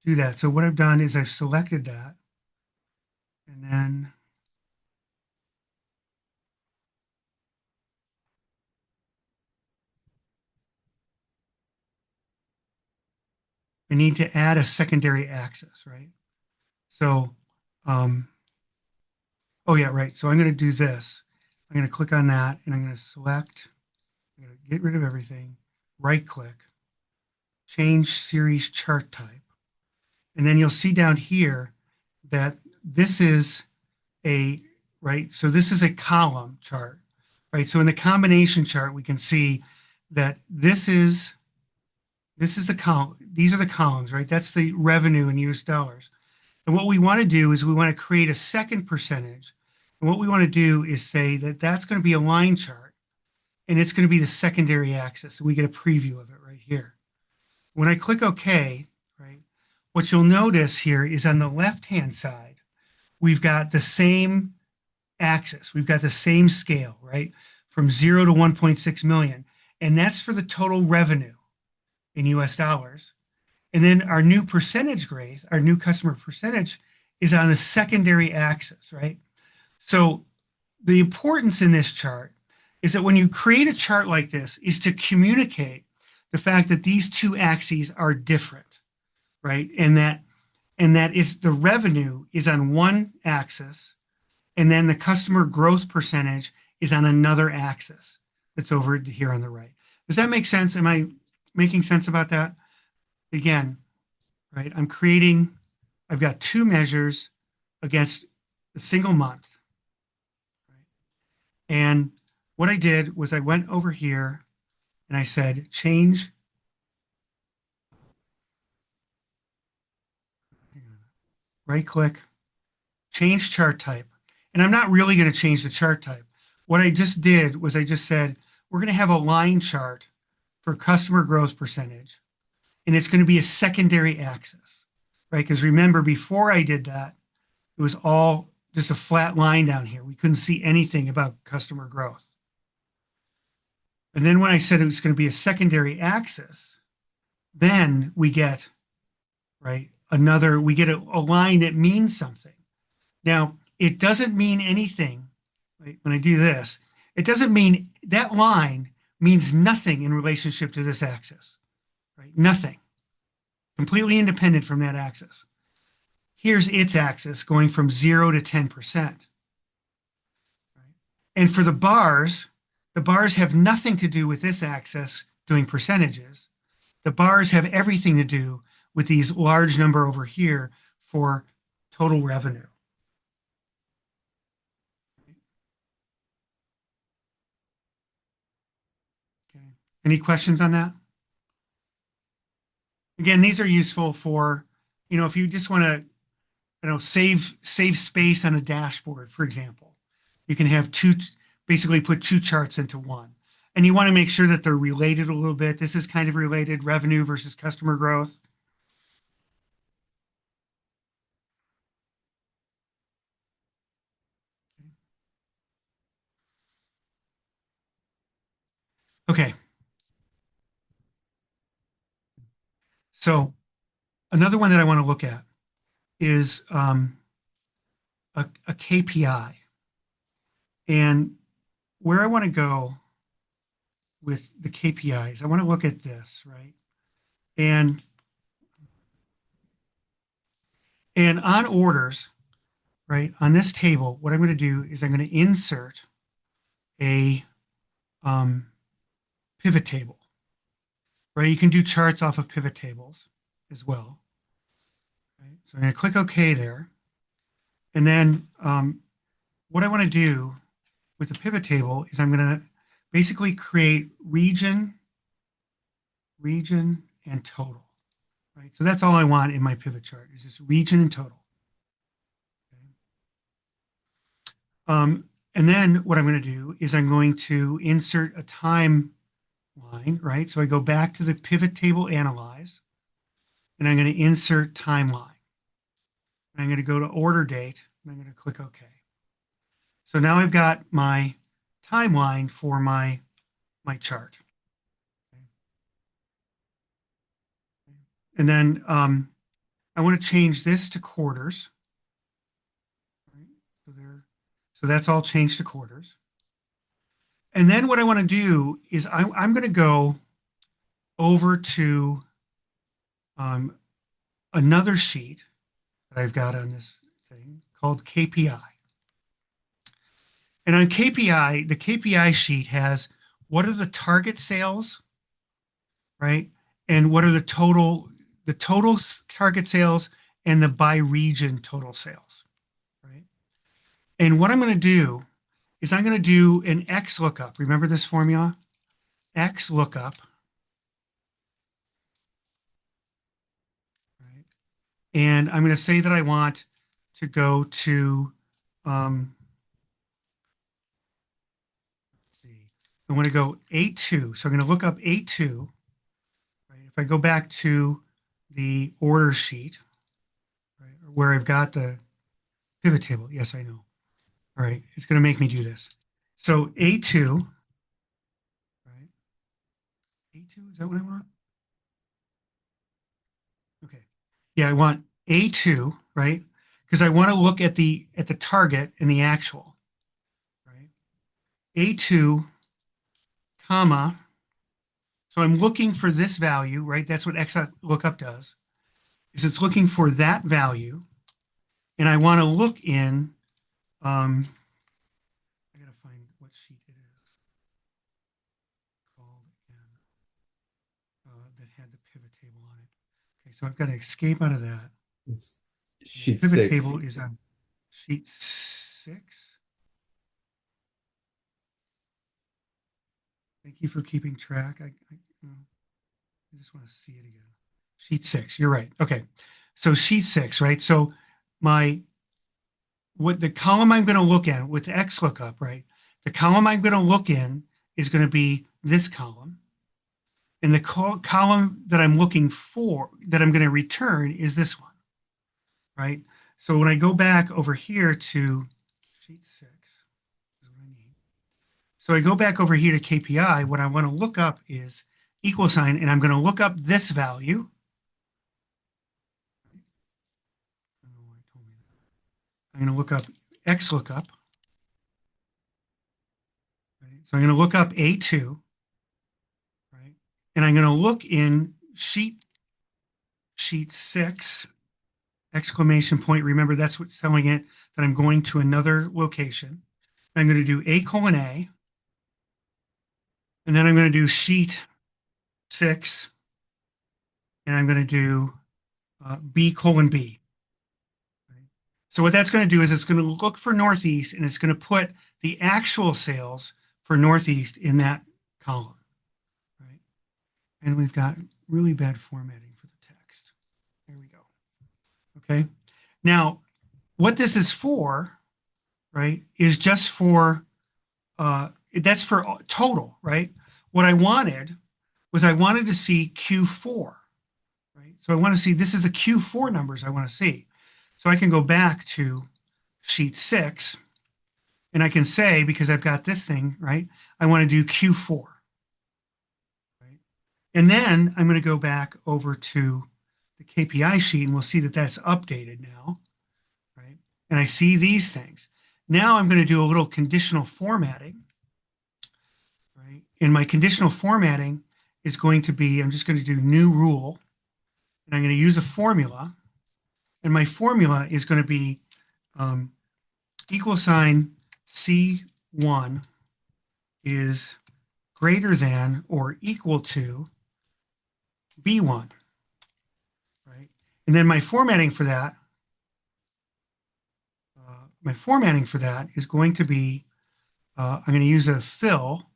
do that. So what I've done is I've selected that, and then I need to add a secondary axis, right? So, oh yeah, right. So I'm going to do this. I'm going to click on that, and I'm going to select. I'm going to get rid of everything. right click, change series chart type. And then you'll see down here that this is right? So this is a column chart, right? So in the combination chart, we can see that this is the column. These are the columns, right? That's the revenue in US dollars. And what we want to do is we want to create a second percentage. And what we want to do is say that that's going to be a line chart and it's going to be the secondary axis. We get a preview of it right here. When I click OK, right, what you'll notice here is on the left-hand side, we've got the same axis. We've got the same scale, right, from 0 to 1.6 million. And that's for the total revenue in US dollars. And then our new percentage growth, our new customer percentage, is on the secondary axis, right? So the importance in this chart is that when you create a chart like this is to communicate the fact that these two axes are different, right? And that is the revenue is on one axis, and then the customer growth percentage is on another axis that's over here on the right. Does that make sense? Am I making sense about that? Again, right? I've got two measures against a single month. Right? And what I did was I went over here and I said, change. Right click, change chart type. And I'm not really going to change the chart type. What I just did was I just said, we're going to have a line chart for customer growth percentage. And it's going to be a secondary axis, right? Because remember, before I did that, it was all just a flat line down here. We couldn't see anything about customer growth. And then when I said it was going to be a secondary axis, then we get, right, we get a line that means something. Now, it doesn't mean anything, right? When I do this, it doesn't mean that line means nothing in relationship to this axis, right? Nothing. Completely independent from that axis. Here's its axis going from 0 to 10%. Right? And for the bars have nothing to do with this axis doing percentages. The bars have everything to do with these large number over here for total revenue. Okay. Any questions on that? Again, these are useful for, if you just want to, save space on a dashboard, for example. You can have basically put two charts into one. And you want to make sure that they're related a little bit. This is kind of related, revenue versus customer growth. Okay. So another one that I want to look at is a KPI. And where I want to go with the KPIs, I want to look at this, right? And on orders, right, on this table, what I'm going to do is I'm going to insert a pivot table, right? You can do charts off of pivot tables as well. Right? So I'm going to click OK there. And then what I want to do with the pivot table is I'm going to basically create region, and total. Right? So that's all I want in my pivot chart is this region and total. Okay. And then what I'm going to do is I'm going to insert a timeline, right? So I go back to the pivot table analyze, and I'm going to insert timeline. And I'm going to go to order date, and I'm going to click OK. So now I've got my timeline for my chart. And then I want to change this to quarters. Right? So that's all changed to quarters. And then what I want to do is I'm going to go over to another sheet that I've got on this thing called KPI. And on KPI, the KPI sheet has what are the target sales right? And what are the total target sales and the by region total sales, right? And what I'm going to do is I'm going to do an X lookup. Remember this formula? X lookup, right? And I'm going to say that I want to go to, let's see, I want to go A2. So I'm going to look up A2, right? If I go back to the order sheet, right, where I've got the pivot table. Yes, I know. All right, it's going to make me do this. So A2, right? A2, is that what I want? Okay. Yeah, I want A2, right? Because I want to look at the target and the actual, right? A2, comma. So I'm looking for this value, right? That's what X lookup does. Is it's looking for that value, and I want to look in. I gotta find what sheet it is called again. That had the pivot table on it. Okay, so I've got to escape out of that. The Sheet pivot 6. table is on sheet 6. Thank you for keeping track. I just want to see it again. Sheet 6. You're right. Okay. So sheet 6, right? So my what the column I'm going to look at with the X lookup, right? The column I'm going to look in is going to be this column. And the column that I'm looking for, that I'm going to return, is this one, right? So when I go back over here to sheet 6, is what I need. So I go back over here to KPI. What I want to look up is equal sign, and I'm going to look up this value. I don't know why it told me that. I'm going to look up X lookup. Right? So I'm going to look up A2, right? And I'm going to look in sheet 6, exclamation point. Remember, that's what's telling it that I'm going to another location. I'm going to do A:(A), and then I'm going to do sheet 6, and I'm going to do B:(B). Right? So what that's going to do is it's going to look for Northeast, and it's going to put the actual sales for Northeast in that column. Right? And we've got really bad formatting for the text. There we go. Okay. Now, what this is for, right, is just for that's for total, right? What I wanted was I wanted to see Q4, right? So I want to see, this is the Q4 numbers I want to see. So I can go back to sheet 6 and I can say, because I've got this thing, right? I want to do Q4, right? And then I'm going to go back over to the KPI sheet and we'll see that that's updated now, right? And I see these things. Now I'm going to do a little conditional formatting, right? And my conditional formatting is going to be, I'm just going to do new rule, and I'm going to use a formula. And my formula is going to be equal sign C1 is greater than or equal to B1, right? And then my formatting for that is going to be, I'm going to use a fill,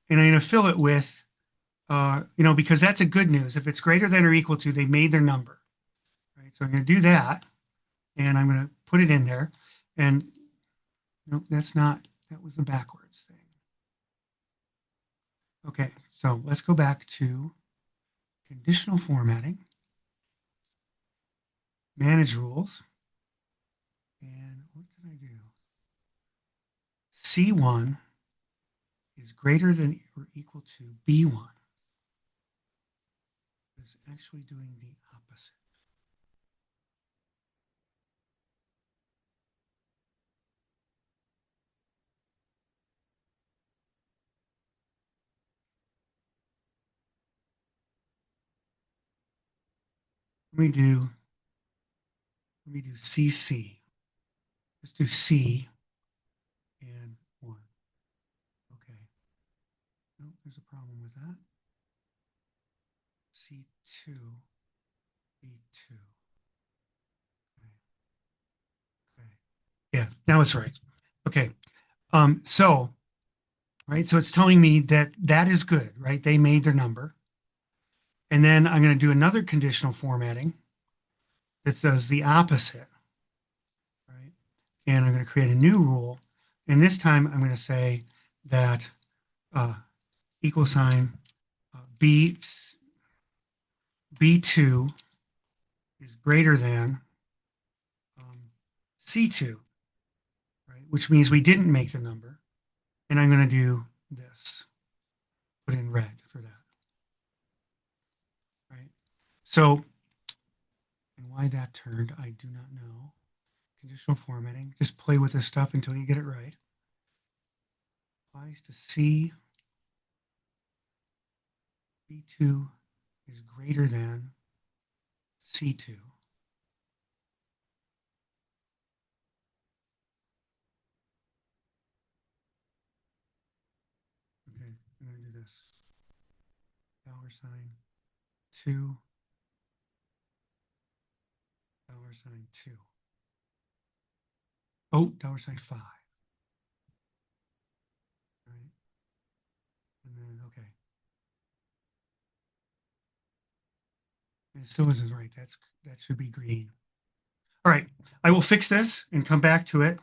and I'm going to fill it with, because that's a good news. If it's greater than or equal to, they made their number, right? So I'm going to do that, and I'm going to put it in there. And no, that's not, that was the backwards thing. Okay, so let's go back to conditional formatting, manage rules, and what did I do? C1 is greater than or equal to B1. It's actually doing the opposite. Let me do CC. Let's do C and 1. Okay. No, there's a problem with that. C2, B2. Okay. Yeah, now it's right. Okay. So, right, so it's telling me that that is good, right? They made their number. And then I'm going to do another conditional formatting that says the opposite, right? And I'm going to create a new rule. And this time I'm going to say that equal sign B2 is greater than C2, right? Which means we didn't make the number. And I'm going to do this, put in red for that, right? So, and why that turned, I do not know. Conditional formatting, just play with this stuff until you get it right. Applies to C. B2 is greater than C2. Okay, I'm going to do this. $2, $2. Oh, $5. Right. And then, okay. It still isn't right. That should be green. All right. I will fix this and come back to it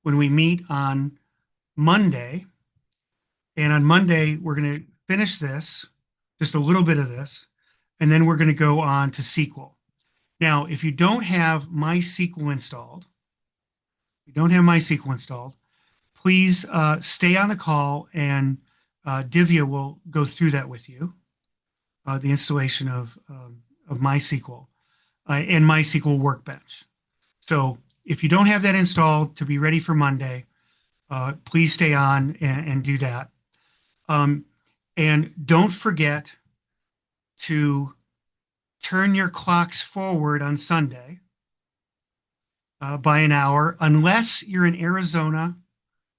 when we meet on Monday. And on Monday, we're going to finish this, just a little bit of this, and then we're going to go on to SQL. Now, if you don't have MySQL installed, please stay on the call and Divya will go through that with you, the installation of MySQL and MySQL Workbench. So if you don't have that installed to be ready for Monday, please stay on and do that. And don't forget to turn your clocks forward on Sunday by an hour, unless you're in Arizona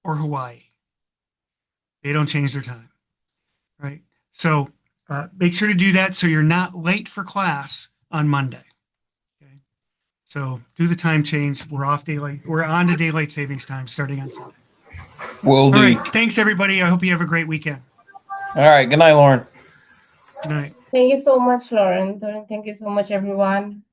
or Hawaii. They don't change their time, right? So make sure to do that so you're not late for class on Monday. Okay. So do the time change. We're on to daylight savings time starting on Sunday. Will do. All right. Thanks, everybody. I hope you have a great weekend. All right. Good night, Lauren. Good night. Thank you so much, Lauren. Thank you so much, everyone.